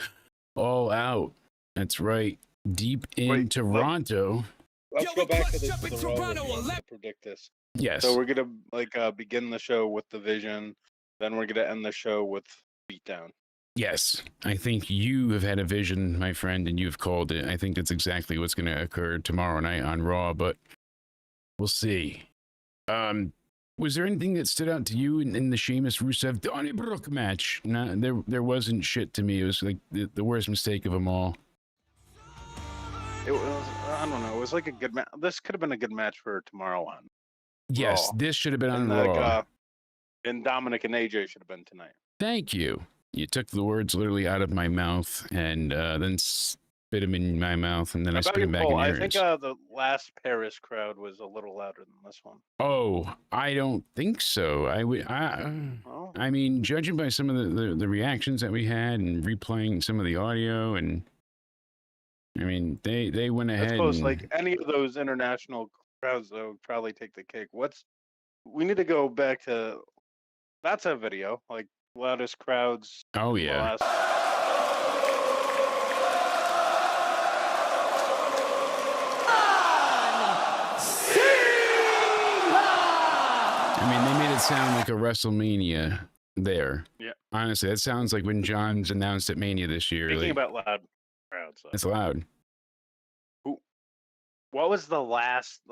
All Out. That's right. Deep in Toronto. Let's go back to the Raw to predict this. Yes. So we're gonna begin the show with the Vision, then we're gonna end the show with Beatdown. Yes, I think you have had a vision, my friend, and you've called it. I think that's exactly what's going to occur tomorrow night on Raw, but we'll see. Was there anything that stood out to you in the Sheamus Rusev Donnybrook match? No, there wasn't shit to me. It was like the worst mistake of them all. It was, I don't know. It was like a good match. This could have been a good match for tomorrow on. Yes, Raw. this should have been on and Raw. And Dominic and AJ should have been tonight. Thank you. You took the words literally out of my mouth and then spit them in my mouth, and then I spit them back in yours. I think the last Paris crowd was a little louder than this one. Oh, I don't think so. I mean, judging by some of the reactions that we had and replaying some of the audio, and I mean, they went ahead. That's close. Like any of those international crowds, though, would probably take the cake. We need to go back to. That's a video, like loudest crowds. Oh yeah. I mean, they made it sound like a WrestleMania there. Yeah. Honestly, that sounds like when John's announced at Mania this year. Speaking about loud crowds, it's loud. What was the last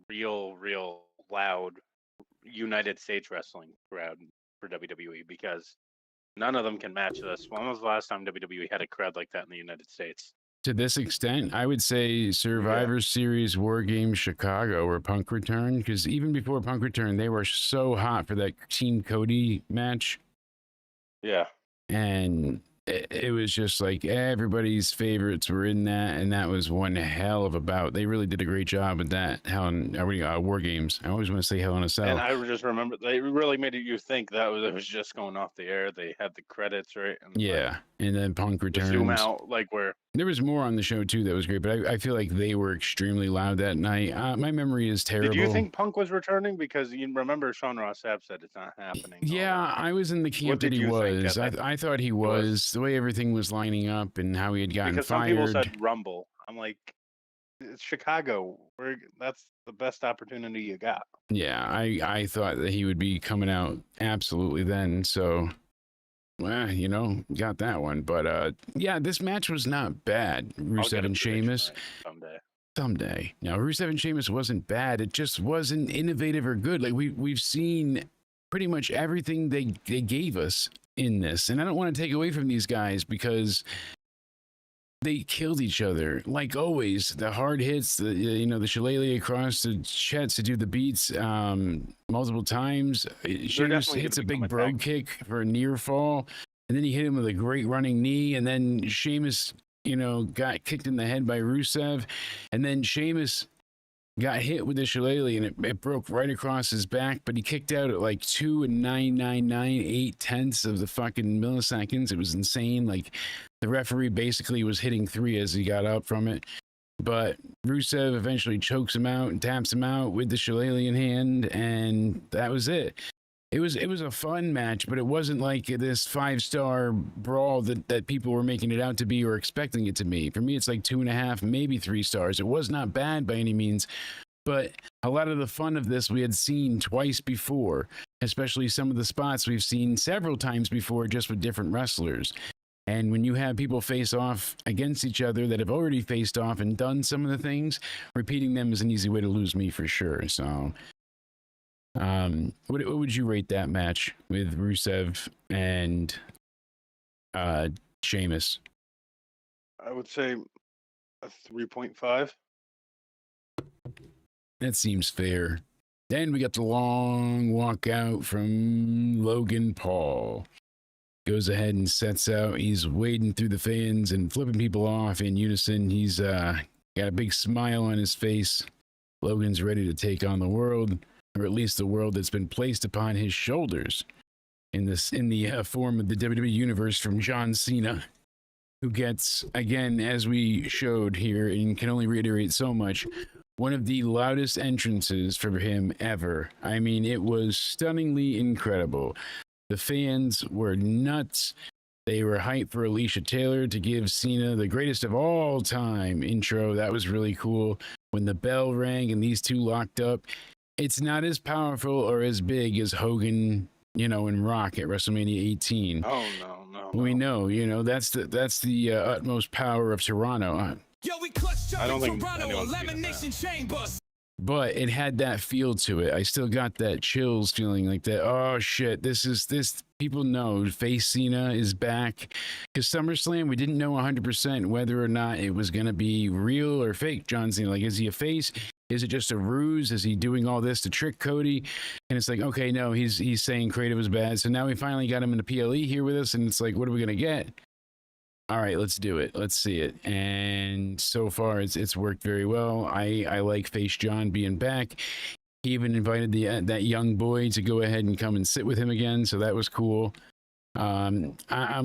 real loud United States wrestling crowd for WWE? Because none of them can match this. When was the last time WWE had a crowd like that in the United States? To this extent, I would say Survivor Series War Games Chicago, where Punk returned, because even before Punk returned, they were so hot for that Team Cody match. Yeah. And it was just like everybody's favorites were in that, and that was one hell of a bout. They really did a great job with that. War Games. I always want to say Hell in a Cell. And I just remember they really made you think that it was just going off the air. They had the credits right. And and then Punk returns. Zoom out where there was more on the show too that was great, but I feel like they were extremely loud that night. My memory is terrible. Did you think Punk was returning? Because you remember Sean Ross Sapp said it's not happening. Yeah, I was in the camp that he was. I thought he was. The way everything was lining up and how he had gotten fired. Some people said Rumble. I'm like, it's Chicago. That's the best opportunity you got. Yeah, I thought that he would be coming out absolutely then. So, well, got that one. But yeah, this match was not bad. Rusev and Sheamus. Someday. Now, Rusev and Sheamus wasn't bad. It just wasn't innovative or good. Like we've seen pretty much everything they gave us in this, and I don't want to take away from these guys because they killed each other like always. The hard hits, the shillelagh across the chest to do the beats multiple times. Sheamus hits a big brogue kick for a near fall, and then he hit him with a great running knee, and then Sheamus got kicked in the head by Rusev, and then Sheamus got hit with the shillelagh, and it broke right across his back, but he kicked out at like 2.99998 of the fucking milliseconds. It was insane. Like the referee basically was hitting 3 as he got up from it. but Rusev eventually chokes him out and taps him out with the shillelagh hand, and that was it. It was a fun match, but it wasn't like this 5-star brawl that people were making it out to be or expecting it to be. For me, it's like 2.5, maybe 3 stars. It was not bad by any means, but a lot of the fun of this we had seen twice before, especially some of the spots we've seen several times before just with different wrestlers. And when you have people face off against each other that have already faced off and done some of the things, repeating them is an easy way to lose me for sure. So, what would you rate that match with Rusev and Sheamus? I would say a 3.5. That seems fair. Then we got the long walkout from Logan Paul. Goes ahead and sets out. He's wading through the fans and flipping people off in unison. He's got a big smile on his face. Logan's ready to take on the world, or at least the world that's been placed upon his shoulders in the form of the WWE Universe from John Cena, who gets, again, as we showed here, and can only reiterate so much, one of the loudest entrances for him ever. I mean, it was stunningly incredible. The fans were nuts. They were hyped for Alicia Taylor to give Cena the greatest of all time intro. That was really cool. When the bell rang and these two locked up, it's not as powerful or as big as Hogan, and Rock at WrestleMania 18. Oh no. We know, that's the utmost power of Toronto. Yo, we clutched I don't up in think Toronto, anyone's beating elimination chamber. But it had that feel to it. I still got that chills feeling like that. Oh shit, this people know face Cena is back. Because SummerSlam, we didn't know 100% whether or not it was going to be real or fake John Cena. Like, is he a face? Is it just a ruse? Is he doing all this to trick Cody? And it's like, okay, no, he's saying creative was bad. So now we finally got him in the PLE here with us, and it's like, what are we going to get? All right, let's do it. Let's see it. And so far, it's worked very well. I like Face John being back. He even invited that young boy to go ahead and come and sit with him again, so that was cool. I'm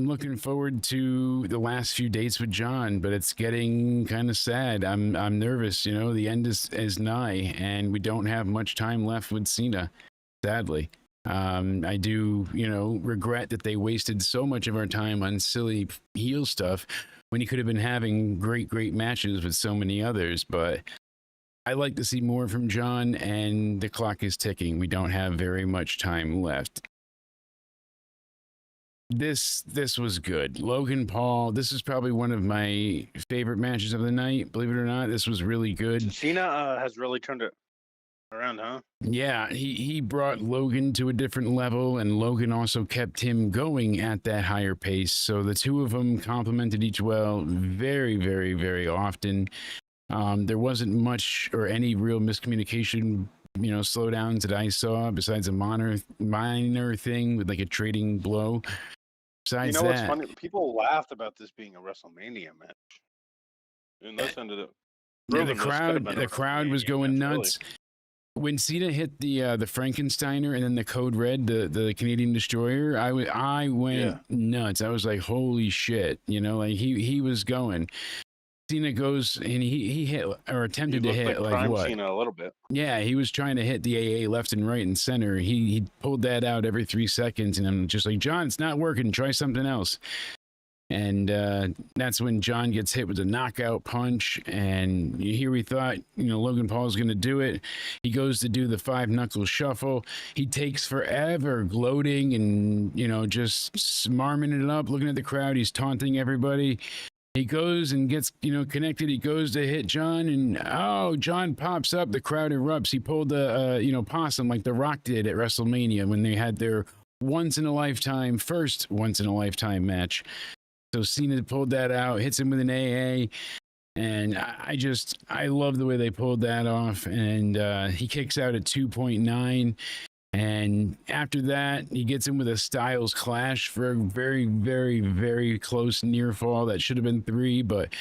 looking forward to the last few dates with John, but it's getting kind of sad. I'm nervous. The end is nigh, and we don't have much time left with Cena, sadly. I do, regret that they wasted so much of our time on silly heel stuff when he could have been having great matches with so many others. But I like to see more from John, and the clock is ticking. We don't have very much time left. This was good. Logan Paul, this is probably one of my favorite matches of the night. Believe it or not, this was really good. Cena has really turned it around, huh? Yeah, he brought Logan to a different level, and Logan also kept him going at that higher pace. So the two of them complemented each well very, very, very often. There wasn't much or any real miscommunication, slowdowns that I saw, besides a minor thing with like a trading blow. Besides What's that, funny? People laughed about this being a WrestleMania match, and this ended up. yeah, proving this could have been a the crowd was WrestleMania going match, nuts. When Cena hit the Frankensteiner and then the Code Red, the Canadian Destroyer, I went nuts. I was like, holy shit, like he was going. Cena goes and he hit or attempted to hit like what? Cena a little bit. Yeah, he was trying to hit the AA left and right and center. He pulled that out every 3 seconds, and I'm just like, John, it's not working. Try something else. And that's when John gets hit with a knockout punch. And here we thought, Logan Paul's going to do it. He goes to do the 5-knuckle shuffle. He takes forever gloating and, just smarming it up, looking at the crowd. He's taunting everybody. He goes and gets, connected. He goes to hit John, and John pops up. The crowd erupts. He pulled the, possum like The Rock did at WrestleMania when they had their first once in a lifetime match. So Cena pulled that out, hits him with an AA, and I love the way they pulled that off. And he kicks out at 2.9. And after that, he gets him with a Styles Clash for a very, very, very close near fall. That should have been 3, but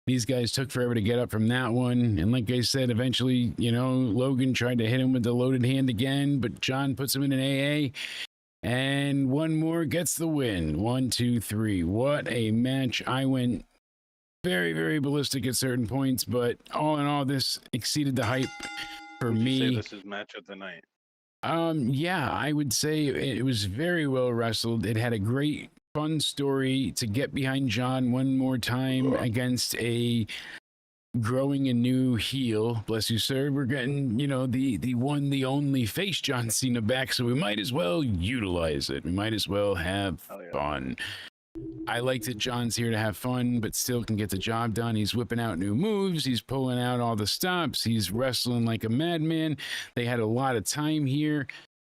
these guys took forever to get up from that one. And like I said, eventually, Logan tried to hit him with the loaded hand again, but John puts him in an AA. And one more gets the win. 1, 2, 3. What a match. I went very, very ballistic at certain points, but all in all, this exceeded the hype for Would you say me. this is match of the night? Yeah, I would say it was very well wrestled. It had a great, fun story to get behind John one more time against a growing a new heel. Bless you, sir. We're getting, the one, the only face John Cena back, so we might as well utilize it. We might as well have fun. I like that John's here to have fun, but still can get the job done. He's whipping out new moves. He's pulling out all the stops. He's wrestling like a madman. They had a lot of time here.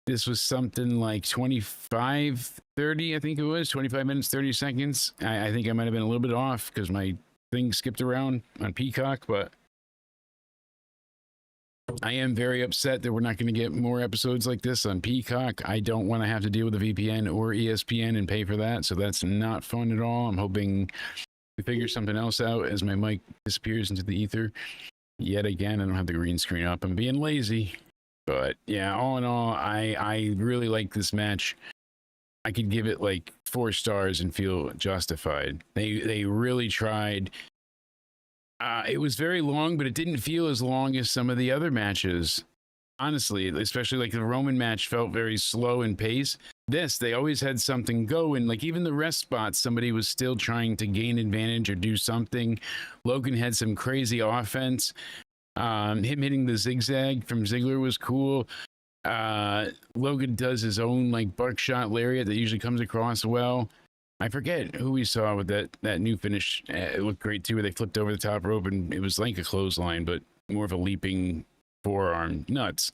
This was something like 25, 30, I think it was. 25 minutes, 30 seconds. I think I might have been a little bit off because my thing skipped around on Peacock, but I am very upset that we're not going to get more episodes like this on Peacock. I don't want to have to deal with a VPN or ESPN and pay for that, so that's not fun at all. I'm hoping we figure something else out as my mic disappears into the ether. Yet again, I don't have the green screen up. I'm being lazy. But yeah, all in all, I really like this match. I could give it like 4 stars and feel justified. They really tried. It was very long, but it didn't feel as long as some of the other matches. Honestly, especially like the Roman match felt very slow in pace. They always had something going. Like even the rest spots, somebody was still trying to gain advantage or do something. Logan had some crazy offense. Him hitting the zigzag from Ziggler was cool. Logan does his own like buckshot lariat that usually comes across well. I forget who we saw with that new finish. It looked great too, where they flipped over the top rope and it was like a clothesline, but more of a leaping forearm. Nuts.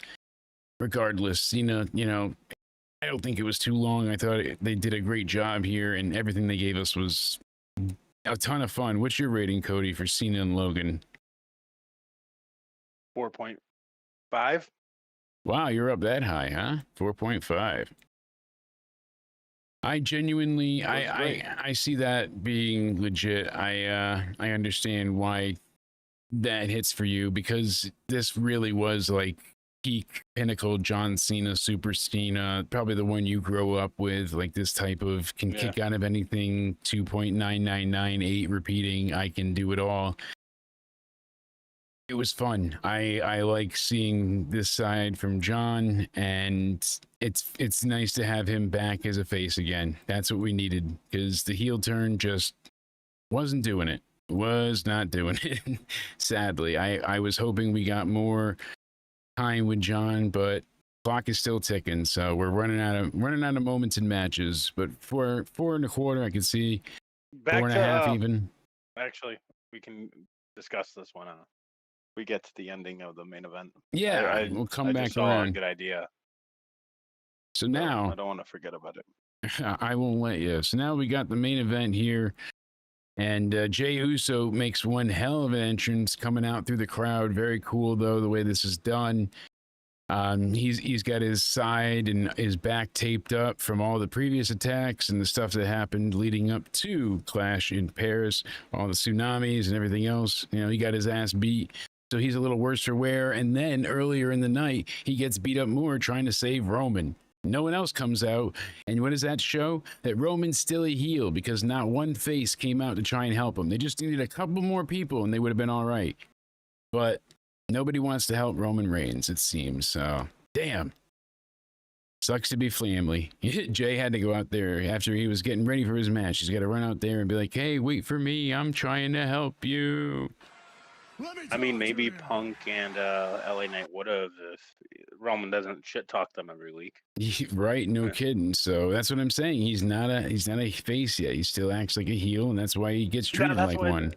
Regardless, Cena, I don't think it was too long. I thought they did a great job here, and everything they gave us was a ton of fun. What's your rating, Cody, for Cena and Logan? 4.5. Wow, you're up that high, huh? 4.5. I genuinely, I see that being legit. I understand why that hits for you, because this really was like peak pinnacle John Cena, Super Cena, probably the one you grow up with. Like this type of can kick out of anything, 2.9998 repeating, I can do it all. It was fun. I like seeing this side from John, and it's nice to have him back as a face again. That's what we needed, because the heel turn just wasn't doing it. Was not doing it. Sadly, I was hoping we got more time with John, but clock is still ticking, so we're running out of moments in matches. But 4.25, I can see. Back 4.5 to, even. Actually, we can discuss this one. We get to the ending of the main event. Yeah, we'll come back just saw a around. good idea. So now I don't want to forget about it. I won't let you. So now we got the main event here, and Jey Uso makes one hell of an entrance coming out through the crowd. Very cool though, the way this is done. He's got his side and his back taped up from all the previous attacks and the stuff that happened leading up to Clash in Paris, all the tsunamis and everything else. He got his ass beat. So he's a little worse for wear. And then earlier in the night, he gets beat up more trying to save Roman. No one else comes out. And what does that show? That Roman's still a heel, because not one face came out to try and help him. They just needed a couple more people and they would have been all right. But nobody wants to help Roman Reigns, it seems. So, damn. Sucks to be family. Jay had to go out there after he was getting ready for his match. He's got to run out there and be like, hey, wait for me. I'm trying to help you. I mean, maybe Punk and LA Knight would have if Roman doesn't shit talk them every week. Right, no kidding. So that's what I'm saying. He's not a face yet. He still acts like a heel, and that's why he gets treated like one.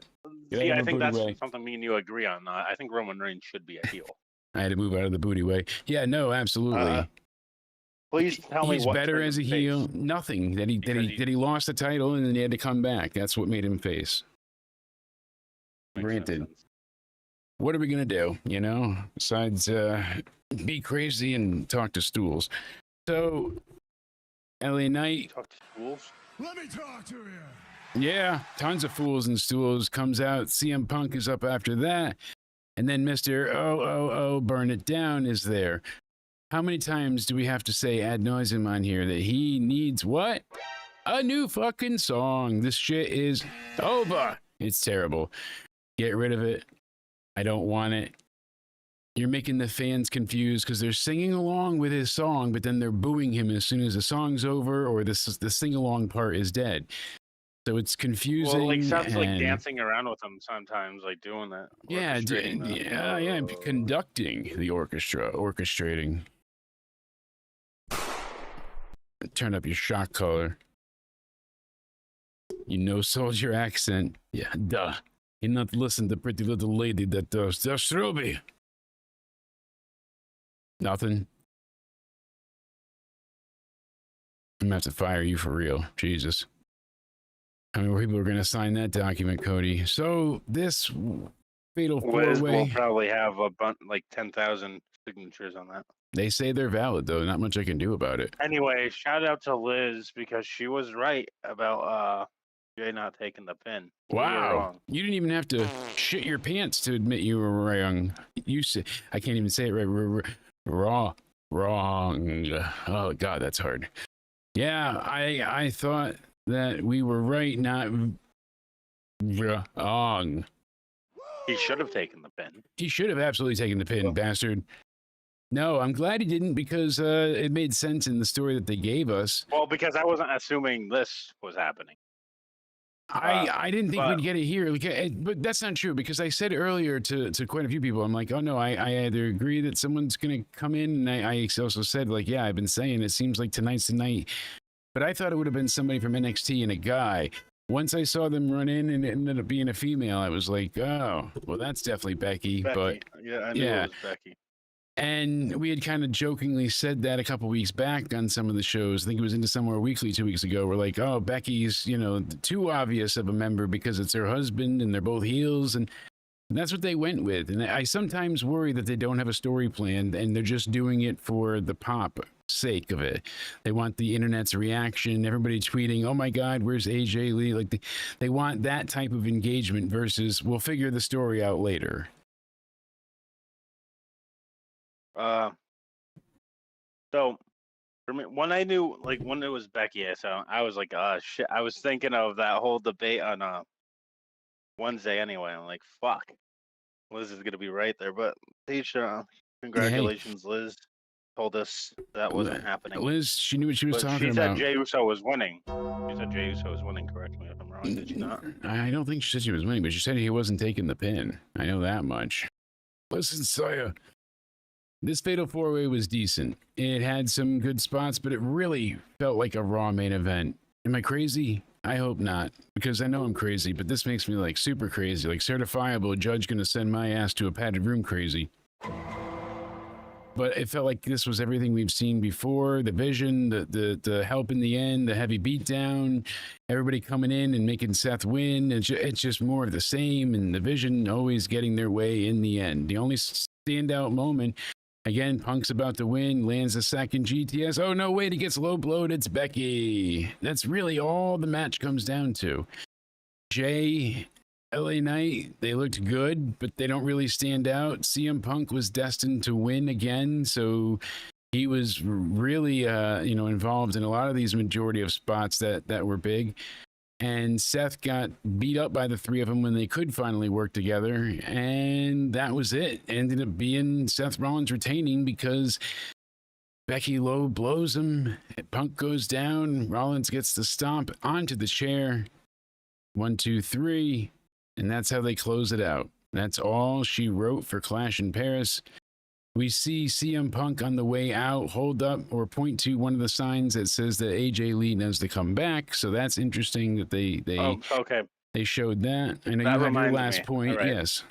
See, I think that's something me and you agree on. I think Roman Reigns should be a heel. I had to move out of the booty way. Yeah, no, absolutely. Please tell me he's what better turned as a him heel. face. Nothing that he lost the title and then he had to come back. That's what made him face. Makes Granted. sense. What are we gonna do? Besides be crazy and talk to stools. So, LA Knight. Talk to fools. Let me talk to you. Yeah, tons of fools and stools comes out. CM Punk is up after that, and then Mr. Burn It Down is there. How many times do we have to say ad nauseum on here that he needs what? A new fucking song. This shit is over. It's terrible. Get rid of it. I don't want it. You're making the fans confused because they're singing along with his song, but then they're booing him as soon as the song's over or the sing-along part is dead. So it's confusing. Well, like Seth's like and- dancing around with them sometimes, like doing that. Yeah, orchestrating that. yeah, conducting the orchestrating. Turn up your shock collar. You know, soldier accent. Yeah, duh. You not listen to pretty little lady that does. That's Ruby. Nothing. I'm gonna have to fire you for real. Jesus. How many more people are gonna sign that document, Cody? So this fatal Wiz will four-way. probably have a bunch, like 10,000 signatures on that. They say they're valid, though. Not much I can do about it. Anyway, shout out to Liz because she was right about Jay not taking the pin. You were Wow. wrong. You didn't even have to shit your pants to admit you were wrong. You said, I can't even say it right. Wrong. Oh, God, that's hard. Yeah, I thought that we were right, not wrong. He should have taken the pin. He should have absolutely taken the pin, bastard. No, I'm glad he didn't because it made sense in the story that they gave us. Well, because I wasn't assuming this was happening. I didn't think but- we'd get it here, but that's not true because I said earlier to quite a few people, I'm like, oh no, I either agree that someone's gonna come in, and I also said like, yeah, I've been saying it seems like tonight's the night, but I thought it would have been somebody from NXT and a guy. Once I saw them run in and it ended up being a female, I was like, oh, well, that's definitely Becky. But yeah, I knew yeah. it was Becky. and we had kind of jokingly said that a couple weeks back on some of the shows. I think it was Into Somewhere Weekly 2 weeks ago. We're like, oh, Becky's, too obvious of a member because it's her husband and they're both heels. And that's what they went with. And I sometimes worry that they don't have a story planned and they're just doing it for the pop sake of it. They want the internet's reaction, everybody tweeting, oh my God, where's AJ Lee? Like they want that type of engagement versus we'll figure the story out later. So for me, when I knew, like, when it was Becky, I was like, shit. I was thinking of that whole debate on Wednesday anyway. I'm like, fuck, Liz is gonna be right there. But congratulations, Liz. Told us that wasn't happening. Liz, she knew what she was But talking she said about. Jey Uso was winning. She said Jey Uso was winning. Correct me if I'm wrong. Did she not? I don't think she said she was winning, but she said he wasn't taking the pin. I know that much. Listen, Saya, this Fatal 4-Way was decent. It had some good spots, but it really felt like a Raw main event. Am I crazy? I hope not, because I know I'm crazy, but this makes me like super crazy, like certifiable judge gonna send my ass to a padded room crazy. But it felt like this was everything we've seen before. The vision, the help in the end, the heavy beatdown, everybody coming in and making Seth win. It's just more of the same, and the vision always getting their way in the end. The only standout moment, again, Punk's about to win, lands a second GTS. Oh, no, wait, he gets low blowed. It's Becky. That's really all the match comes down to. Jay, LA Knight, they looked good, but they don't really stand out. CM Punk was destined to win again, so he was really, involved in a lot of these majority of spots that were big. And Seth got beat up by the three of them when they could finally work together, and that was it. Ended up being Seth Rollins retaining because Becky low blows him. Punk goes down. Rollins gets the stomp onto the chair. 1, 2, 3. And that's how they close it out. That's all she wrote for Clash in Paris. We see CM Punk on the way out hold up or point to one of the signs that says that AJ Lee knows to come back. So that's interesting that Okay. they showed that. I know That you had your reminds last me. point. All right. Yes.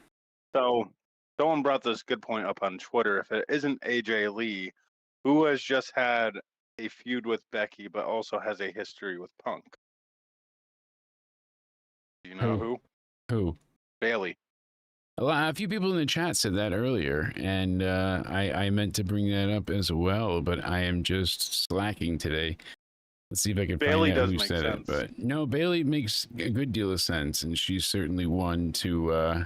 So someone brought this good point up on Twitter. If it isn't AJ Lee, who has just had a feud with Becky, but also has a history with Punk? Do you know who? Who? Bailey. A few people in the chat said that earlier, and I meant to bring that up as well, but I am just slacking today. Let's see if I can Bailey find out does who make said sense. it. But no, Bailey makes a good deal of sense, and she's certainly one to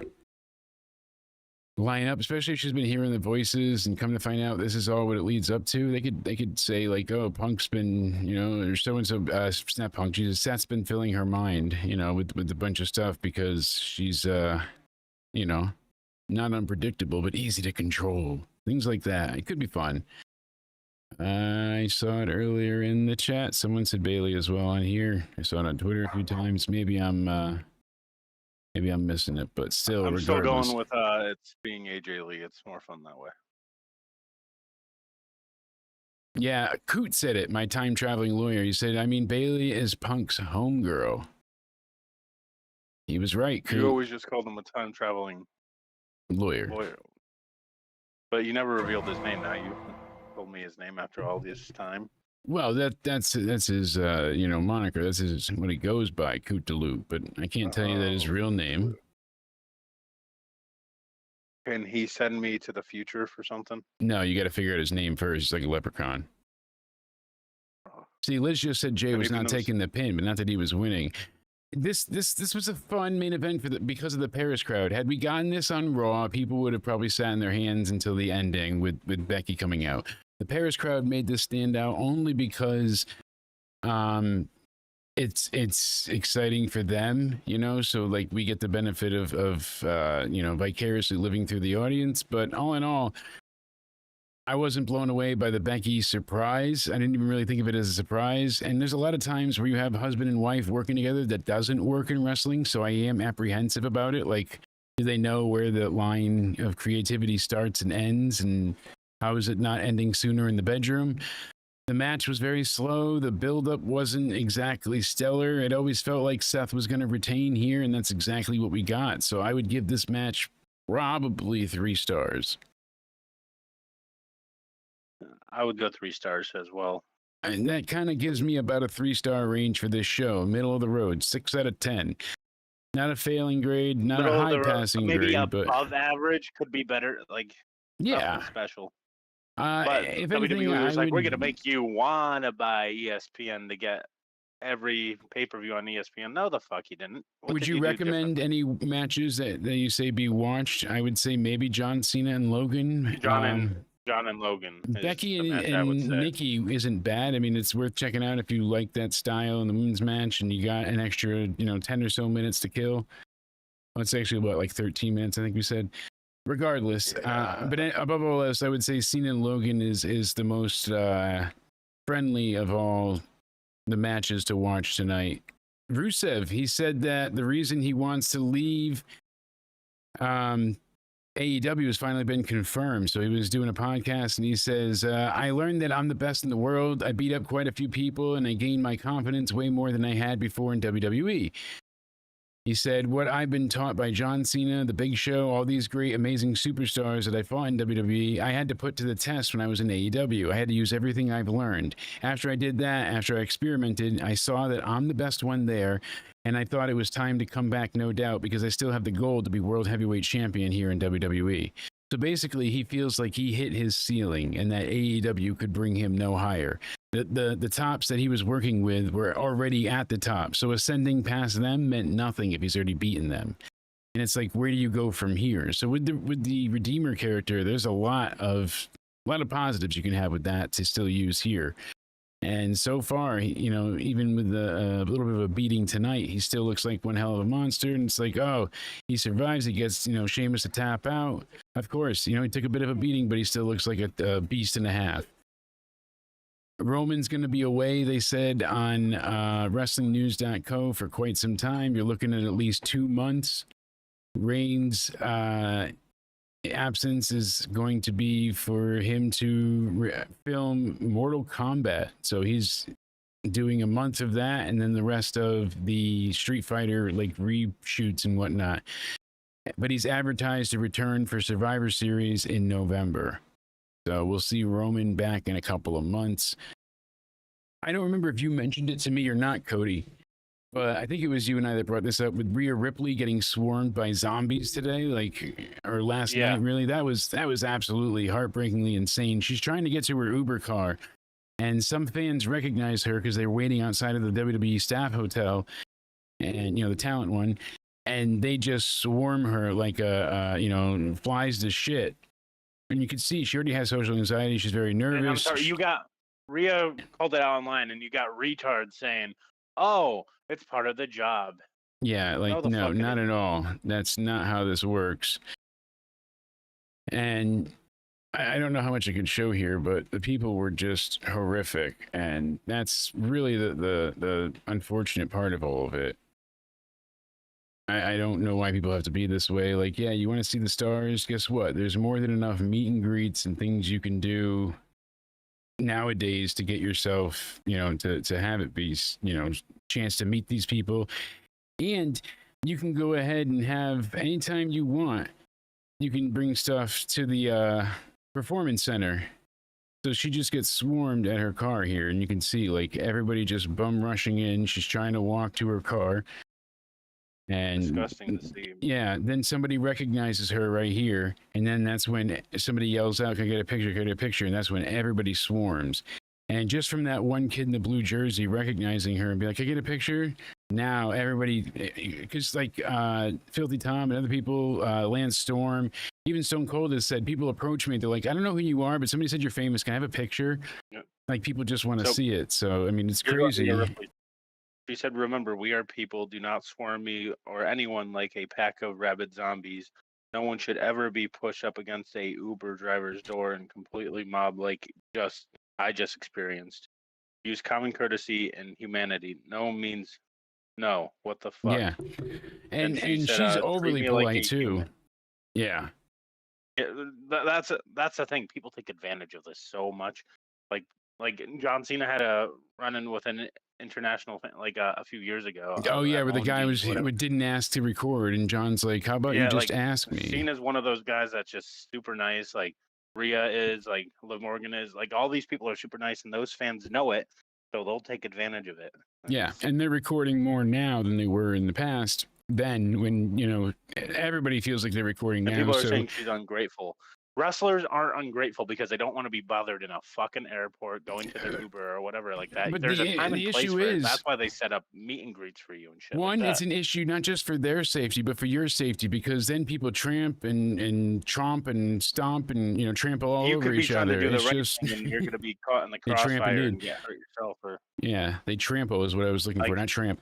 line up, especially if she's been hearing the voices and come to find out this is all what it leads up to. They could say like, oh, Punk's been, you know, or so and so, not Punk, Jesus, Seth's been filling her mind, you know, with a bunch of stuff because she's, you know, not unpredictable but easy to control. Things like that. It could be fun. I saw it earlier in the chat. Someone said Bailey as well on here. I saw it on Twitter a few times. Maybe I'm missing it, but still, I'm regardless. still going with it's being AJ Lee. It's more fun that way. Yeah, Coot said it, my time traveling lawyer. He said, I mean, Bailey is Punk's homegirl. He was right, Coot. You always just called him a time traveling lawyer. But you never revealed his name. Now you told me his name after all this time. Well, that's his you know, moniker. That's his what he goes by, Coot DeLuke. But I can't tell you that his real name. Can he send me to the future for something? No, you got to figure out his name first. He's like a leprechaun. See, Liz just said Jay was not taking the pin, but not that he was winning. This was a fun main event because of the Paris crowd. Had we gotten this on Raw, people would have probably sat in their hands until the ending with Becky coming out. The Paris crowd made this stand out only because it's exciting for them, you know, so like we get the benefit of you know, vicariously living through the audience. But all in all, I wasn't blown away by the Becky surprise. I didn't even really think of it as a surprise. And there's a lot of times where you have husband and wife working together that doesn't work in wrestling, so I am apprehensive about it. Like, do they know where the line of creativity starts and ends, and how is it not ending sooner in the bedroom? The match was very slow. The buildup wasn't exactly stellar. It always felt like Seth was going to retain here, and that's exactly what we got. So I would give this match probably 3 stars. I would go 3 stars as well. And that kind of gives me about a 3-star range for this show. Middle of the road, 6 out of 10. Not a failing grade, not a high passing grade, maybe but above average could be better. Like, yeah, special. But If WWE anything, was like, we're gonna make you wanna buy ESPN to get every pay-per-view on ESPN. No, the fuck you didn't. Would you recommend any matches that you say be watched? I would say maybe John Cena and Logan. John and Logan. Becky and Nikki isn't bad. I mean, it's worth checking out if you like that style in the women's match and you got an extra, 10 or so minutes to kill. Well, it's actually about like 13 minutes, I think we said. Regardless, but above all else, I would say Cena and Logan is the most friendly of all the matches to watch tonight. Rusev, he said that the reason he wants to leave AEW has finally been confirmed. So he was doing a podcast and he says, I learned that I'm the best in the world. I beat up quite a few people and I gained my confidence way more than I had before in WWE. He said, what I've been taught by John Cena, The Big Show, all these great, amazing superstars that I fought in WWE, I had to put to the test when I was in AEW. I had to use everything I've learned. After I did that, after I experimented, I saw that I'm the best one there, and I thought it was time to come back, no doubt, because I still have the goal to be World Heavyweight Champion here in WWE. So basically, he feels like he hit his ceiling and that AEW could bring him no higher. The tops that he was working with were already at the top, so ascending past them meant nothing if he's already beaten them. And it's like, where do you go from here? So with the Redeemer character, there's a lot of positives you can have with that to still use here. And so far, even with a little bit of a beating tonight, he still looks like one hell of a monster. And it's like, oh, he survives. He gets, Sheamus to tap out. Of course, he took a bit of a beating, but he still looks like a beast and a half. Roman's going to be away, they said, on WrestlingNews.co for quite some time. You're looking at least 2 months. Reigns' absence is going to be for him to film Mortal Kombat. So he's doing a month of that, and then the rest of the Street Fighter reshoots and whatnot. But he's advertised a return for Survivor Series in November. So we'll see Roman back in a couple of months. I don't remember if you mentioned it to me or not, Cody, but I think it was you and I that brought this up with Rhea Ripley getting swarmed by zombies today, or last night, really. That was absolutely heartbreakingly insane. She's trying to get to her Uber car, and some fans recognize her because they're waiting outside of the WWE staff hotel, and, the talent one. and they just swarm her like flies to shit. And you can see she already has social anxiety. She's very nervous. And I'm sorry, you got Rhea called it out online, and you got retards saying, "Oh, it's part of the job." Yeah, like no, not at all. That's not how this works. And I don't know how much I can show here, but the people were just horrific, and that's really the unfortunate part of all of it. I don't know why people have to be this way. Like, yeah, you want to see the stars? Guess what? There's more than enough meet and greets and things you can do nowadays to get yourself, to have it be, chance to meet these people. And you can go ahead and have anytime you want. You can bring stuff to the performance center. So she just gets swarmed at her car here, and you can see like everybody just bum rushing in. She's trying to walk to her car. And disgusting to see. Yeah, then somebody recognizes her right here, and then that's when somebody yells out, "Can I get a picture? Can I get a picture?" And that's when everybody swarms. And just from that one kid in the blue jersey recognizing her and be like, "Can I get a picture?" Now everybody, because like Filthy Tom and other people, Lance Storm, even Stone Cold has said, people approach me, they're like, "I don't know who you are, but somebody said you're famous. Can I have a picture?" Yep. Like people just want to see it. So I mean, it's crazy. She said, "Remember, we are people. Do not swarm me or anyone like a pack of rabid zombies. No one should ever be pushed up against a Uber driver's door and completely mobbed like I just experienced. Use common courtesy and humanity. No means no. What the fuck?" Yeah, and she said, she's "Treat overly me like polite a too. human." Yeah. That's the thing. People take advantage of this so much. Like John Cena had a run-in with an international fan, like a few years ago. Oh yeah, at where the guy Mountain Dew, didn't ask to record, and John's like, "How about you just like, ask me?" Cena's one of those guys that's just super nice. Like Rhea is, like Liv Morgan is, like all these people are super nice, and those fans know it, so they'll take advantage of it. Yeah, and they're recording more now than they were in the past. Then when everybody feels like they're recording And now, people are so saying she's ungrateful. Wrestlers aren't ungrateful because they don't want to be bothered in a fucking airport going to their Uber or whatever like that. But There's a time and place issue for it. is, That's why they set up meet and greets for you and shit. one, like that. it's an issue not just for their safety, but for your safety, because then people tramp and tromp and stomp and trample all you over could be each trying other. to do the It's right just thing and you're going to be caught in the They tramp crossfire and and get hurt yourself. Or yeah, they trample is what I was looking for, Like- not tramp.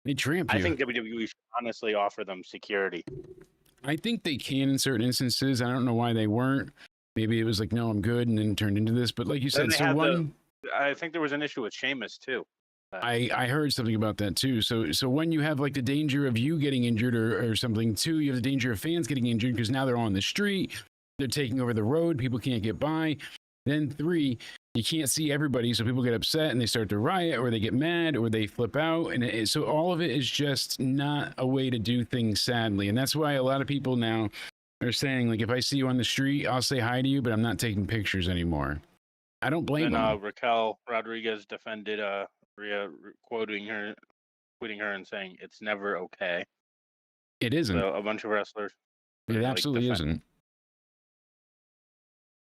They tramp you. I think WWE should honestly offer them security. I think they can in certain instances. I don't know why they weren't. Maybe it was like, no, I'm good, and then turned into this. But like you Then said, they so had one, I think there was an issue with Sheamus too. I heard something about that too. So when you have like the danger of you getting injured or something, two, you have the danger of fans getting injured because now they're on the street, they're taking over the road, people can't get by. Then three, you can't see everybody, so people get upset and they start to riot, or they get mad, or they flip out, and so all of it is just not a way to do things, sadly. And that's why a lot of people now are saying, like, if I see you on the street, I'll say hi to you, but I'm not taking pictures anymore. I don't blame them. And Raquel Rodriguez defended Rhea, quoting her, tweeting her, and saying it's never okay. It isn't. So a bunch of wrestlers. It absolutely isn't.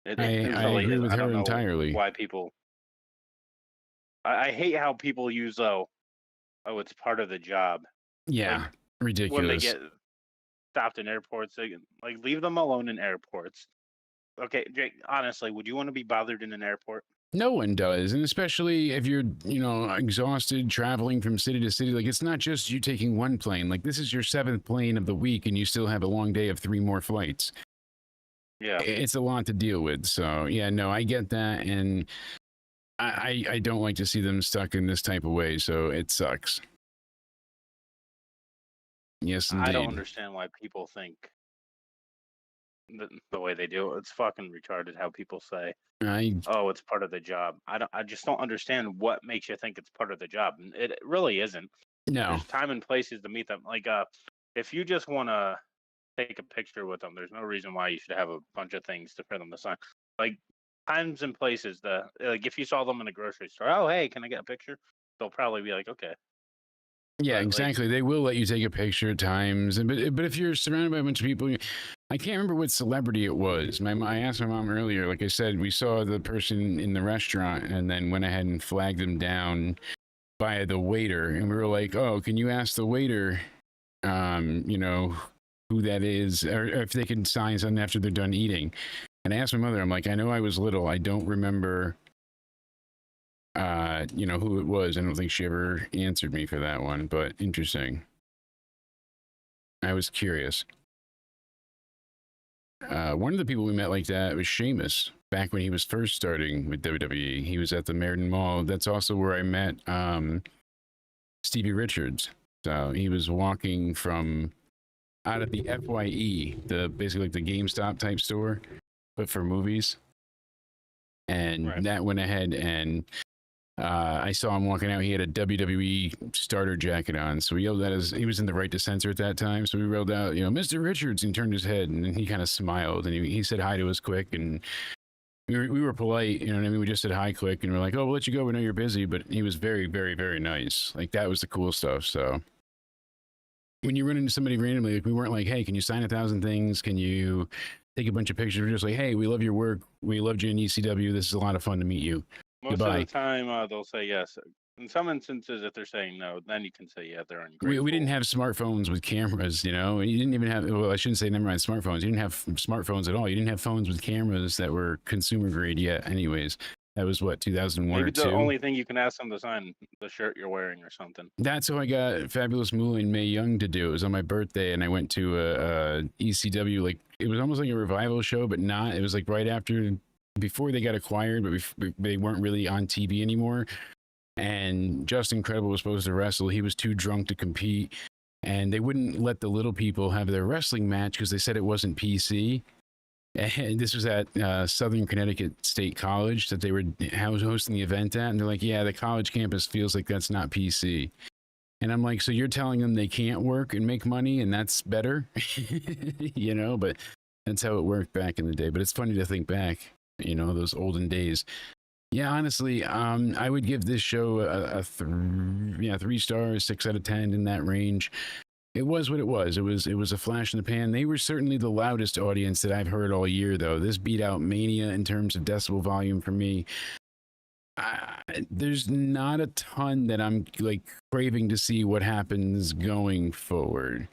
It I really agree isn't. with I don't her know entirely. Why people? I hate how people use it's part of the job. Yeah, ridiculous. When they get stopped in airports, like leave them alone in airports. Okay, Jake. Honestly, would you want to be bothered in an airport? No one does, and especially if you're, exhausted traveling from city to city. Like, it's not just you taking one plane. Like, this is your 7th plane of the week, and you still have a long day of 3 more flights. Yeah, it's a lot to deal with. So yeah, no, I get that, and I don't like to see them stuck in this type of way. So it sucks. Yes, indeed. I don't understand why people think the way they do. It's fucking retarded how people say, "Oh, it's part of the job." I just don't understand what makes you think it's part of the job. And it really isn't. No. There's time and places to meet them. Like, if you just want to take a picture with them, there's no reason why you should have a bunch of things for them to sign. Like, times and places. Like, if you saw them in a grocery store, "Oh, hey, can I get a picture?" They'll probably be like, "Okay." Yeah, But, exactly. They will let you take a picture at times, but if you're surrounded by a bunch of people, I can't remember what celebrity it was. I asked my mom earlier. Like I said, we saw the person in the restaurant, and then went ahead and flagged them down by the waiter, and we were like, "Oh, can you ask the waiter you know, who that is, or if they can sign something after they're done eating. And I asked my mother, I'm like, I know I was little. I don't remember, you know, who it was. I don't think she ever answered me for that one, but interesting. I was curious. One of the people we met like that was Sheamus, back when he was first starting with WWE. He was at the Meriden Mall. That's also where I met Stevie Richards. So he was walking from out of the FYE, the basically like the GameStop type store, but for movies. And that went ahead and I saw him walking out. He had a WWE starter jacket on. So we yelled at his, he was in the right to censor at that time. So we yelled out, you know, Mr. Richards, and he turned his head and he kind of smiled and he said hi to us quick. And we were polite, you know what I mean? We just said hi quick and we're like, oh, we'll let you go. We know you're busy. But he was very, very, very nice. Like that was the cool stuff. So when you run into somebody randomly, like we weren't like, hey, can you sign 1,000 things? Can you take a bunch of pictures? We're just like, hey, we love your work. We loved you in ECW. This is a lot of fun to meet you. Most Goodbye. of the time, they'll say yes. In some instances, if they're saying no, then you can say, yeah, they're ungrateful. We didn't have smartphones with cameras, you know, and you didn't even have, well, I shouldn't say never mind smartphones. You didn't have smartphones at all. You didn't have phones with cameras that were consumer grade yet. Anyways, that was what, 2001 Maybe or 2? the only thing you can ask them to sign the shirt you're wearing or something. That's how I got Fabulous Moolah and Mae Young to do. It was on my birthday, and I went to a ECW, like, it was almost like a revival show, but not. It was like right after, before they got acquired, but they weren't really on TV anymore. And Justin Credible was supposed to wrestle. He was too drunk to compete. And they wouldn't let the little people have their wrestling match because they said it wasn't PC. And this was at Southern Connecticut State College that they were hosting the event at. And they're like, yeah, the college campus feels like that's not PC. And I'm like, so you're telling them they can't work and make money and that's better? You know, but that's how it worked back in the day. But it's funny to think back, you know, those olden days. Yeah, honestly, I would give this show a 3 stars, 6 out of 10 in that range. It was what it was. It was a flash in the pan. They were certainly the loudest audience that I've heard all year, though. This beat out Mania in terms of decibel volume for me. There's not a ton that I'm like craving to see what happens going forward.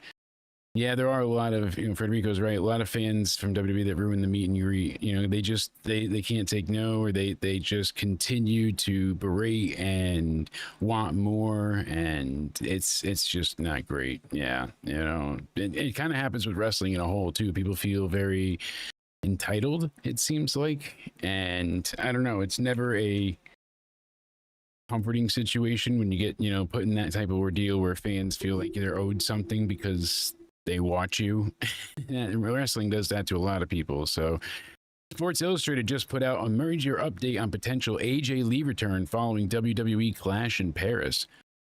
Yeah, there are a lot of, you know, Frederico's right, a lot of fans from WWE that ruin the meet and greet. You know, they just, they can't take no, or they just continue to berate and want more, and it's just not great. Yeah, you know, it kind of happens with wrestling in a whole, too. People feel very entitled, it seems like, and I don't know, it's never a comforting situation when you get, you know, put in that type of ordeal where fans feel like they're owed something because they watch you. And wrestling does that to a lot of people. So Sports Illustrated just put out a merger update on potential AJ Lee return following WWE Clash in Paris.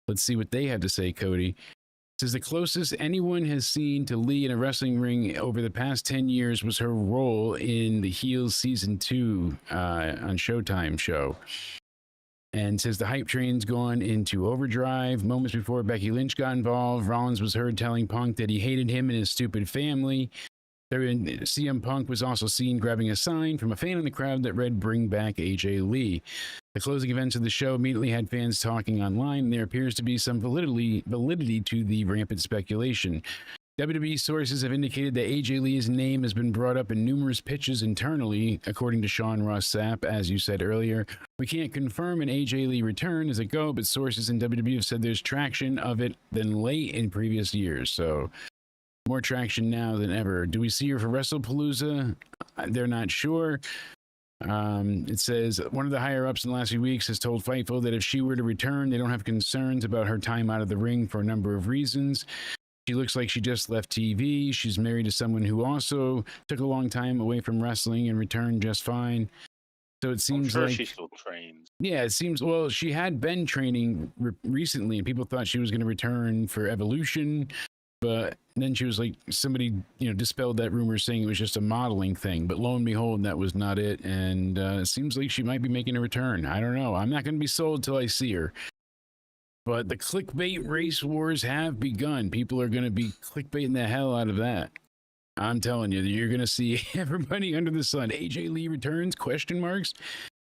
Let's see what they had to say, Cody. It says the closest anyone has seen to Lee in a wrestling ring over the past 10 years was her role in the Heels Season 2 on Showtime show. And says the hype train's gone into overdrive. Moments before Becky Lynch got involved, Rollins was heard telling Punk that he hated him and his stupid family. CM Punk was also seen grabbing a sign from a fan in the crowd that read, "Bring back AJ Lee." The closing events of the show immediately had fans talking online, and there appears to be some validity to the rampant speculation. WWE sources have indicated that AJ Lee's name has been brought up in numerous pitches internally, according to Sean Ross Sapp, as you said earlier. We can't confirm an AJ Lee return as a go, but sources in WWE have said there's traction of it than late in previous years. So more traction now than ever. Do we see her for WrestlePalooza? They're not sure. It says one of the higher ups in the last few weeks has told Fightful that if she were to return, they don't have concerns about her time out of the ring for a number of reasons. She looks like she just left TV. She's married to someone who also took a long time away from wrestling and returned just fine. So it seems I'm sure like she still trains. Yeah, it seems, well, she had been training recently and people thought she was going to return for Evolution, but then she was like, somebody, you know, dispelled that rumor saying it was just a modeling thing, but lo and behold, that was not it. And it seems like she might be making a return. I don't know. I'm not going to be sold till I see her. But the clickbait race wars have begun. People are going to be clickbaiting the hell out of that. I'm telling you, you're going to see everybody under the sun. AJ Lee returns, question marks.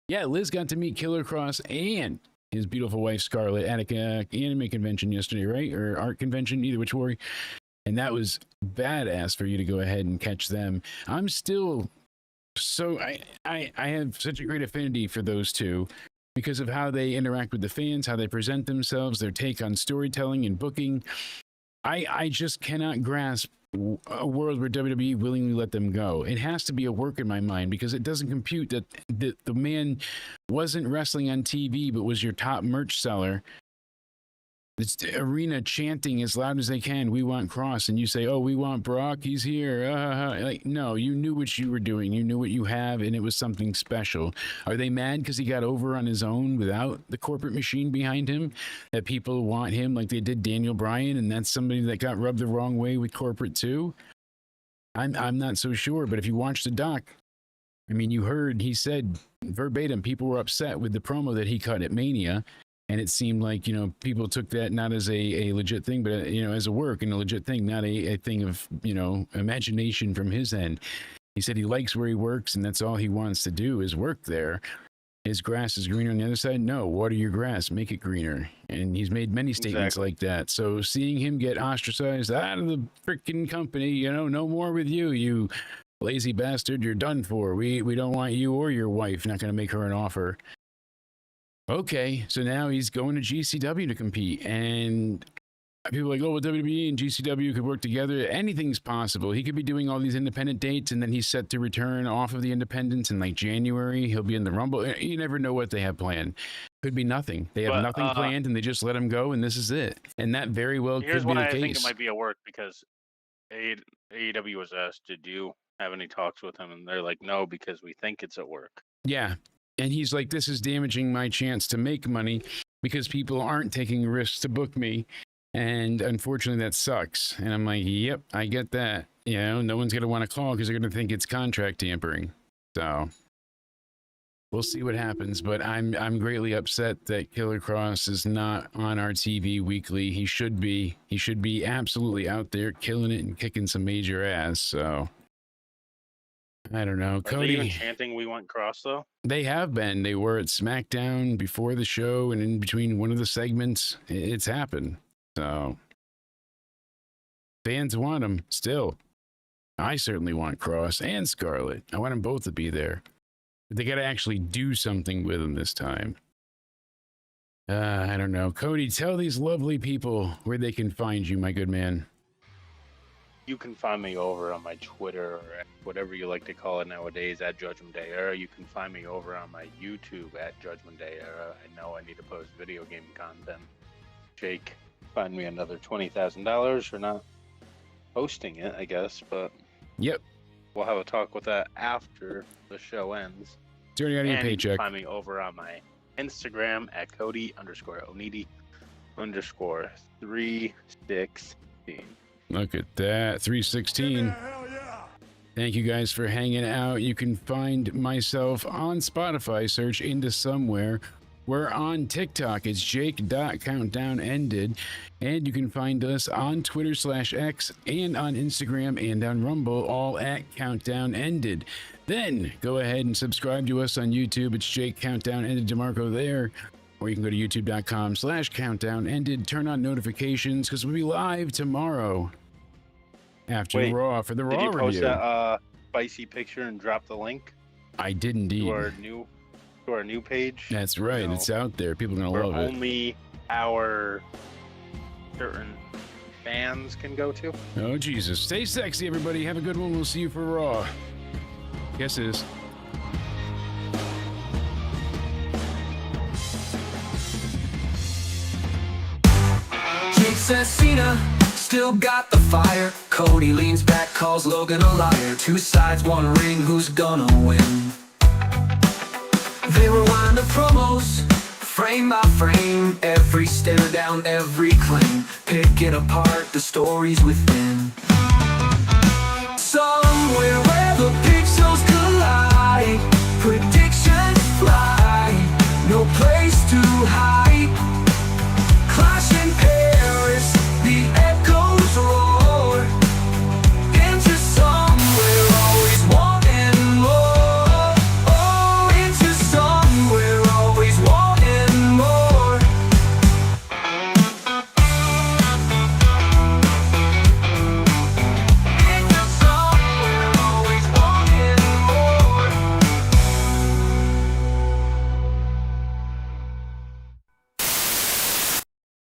Yeah, Liz got to meet Killer Cross and his beautiful wife, Scarlett, at an anime convention yesterday, right? Or art convention, either which way. And that was badass for you to go ahead and catch them. I'm still so I have such a great affinity for those two because of how they interact with the fans, how they present themselves, their take on storytelling and booking. I just cannot grasp a world where WWE willingly let them go. It has to be a work in my mind because it doesn't compute that the man wasn't wrestling on TV but was your top merch seller. It's the arena chanting as loud as they can, "We want Cross," and you say, "Oh, we want Brock, he's here." Like, no, you knew what you were doing. You knew what you have, and it was something special. Are they mad because he got over on his own without the corporate machine behind him? That people want him like they did Daniel Bryan, and that's somebody that got rubbed the wrong way with corporate too? I'm not so sure, but if you watch the doc, I mean, you heard he said verbatim, people were upset with the promo that he cut at Mania. And it seemed like, you know, people took that not as a legit thing, but, you know, as a work and a legit thing, not a thing of, you know, imagination from his end. He said he likes where he works and that's all he wants to do is work there. His grass is greener on the other side. No, water your grass, make it greener. And he's made many statements like that. So seeing him get ostracized out of the freaking company, you know, no more with you, you lazy bastard, you're done for. We don't want you or your wife, not going to make her an offer. Okay, so now he's going to GCW to compete, and people are like, oh, well, WWE and GCW could work together. Anything's possible. He could be doing all these independent dates, and then he's set to return off of the independents in like January. He'll be in the Rumble. You never know what they have planned. Could be nothing. They have nothing planned, and they just let him go, and this is it. And that very well could be the case. Here's why I think it might be a work, because AEW was asked, did you have any talks with him? And they're like, no, because we think it's at work. Yeah. And he's like, this is damaging my chance to make money because people aren't taking risks to book me. And unfortunately, that sucks. And I'm like, yep, I get that. You know, no one's going to want to call because they're going to think it's contract tampering. So we'll see what happens. But I'm greatly upset that Killer Cross is not on our TV weekly. He should be. He should be absolutely out there killing it and kicking some major ass. So I don't know. Are they even chanting "We want Cross" though? They have been. They were at SmackDown before the show and in between one of the segments. It's happened. So fans want him still. I certainly want Cross and Scarlett. I want them both to be there. But they got to actually do something with them this time. I don't know. Cody, tell these lovely people where they can find you, my good man. You can find me over on my Twitter or whatever you like to call it nowadays at Judgment Day Era. You can find me over on my YouTube at Judgment Day Era. I know I need to post video game content. Jake, find me another $20,000 for not posting it, I guess. But yep, we'll have a talk with that after the show ends. It's already out of your paycheck. You can find me over on my Instagram at Cody_Onidi_316. Look at that, 316. Thank you guys for hanging out. You can find myself on Spotify. Search Into Somewhere. We're on TikTok. It's Jake.countdownended. And you can find us on Twitter/X and on Instagram and on Rumble, all at Countdown Ended. Then go ahead and subscribe to us on YouTube. It's Jake Countdown Ended DeMarco there. Or you can go to youtube.com/countdownended. Turn on notifications because we'll be live tomorrow after Raw for the Raw review. Did you post that spicy picture and drop the link? I did indeed. To our new page. That's right. You know, it's out there. People are going to love it. Only our certain fans can go to. Oh, Jesus. Stay sexy, everybody. Have a good one. We'll see you for Raw. Guess it is. Says Cena, still got the fire. Cody leans back, calls Logan a liar. Two sides, one ring, who's gonna win? They rewind the promos, frame by frame. Every stare down, every claim. Picking apart the stories within. Somewhere where the pixels collide, predictions fly. No place to hide.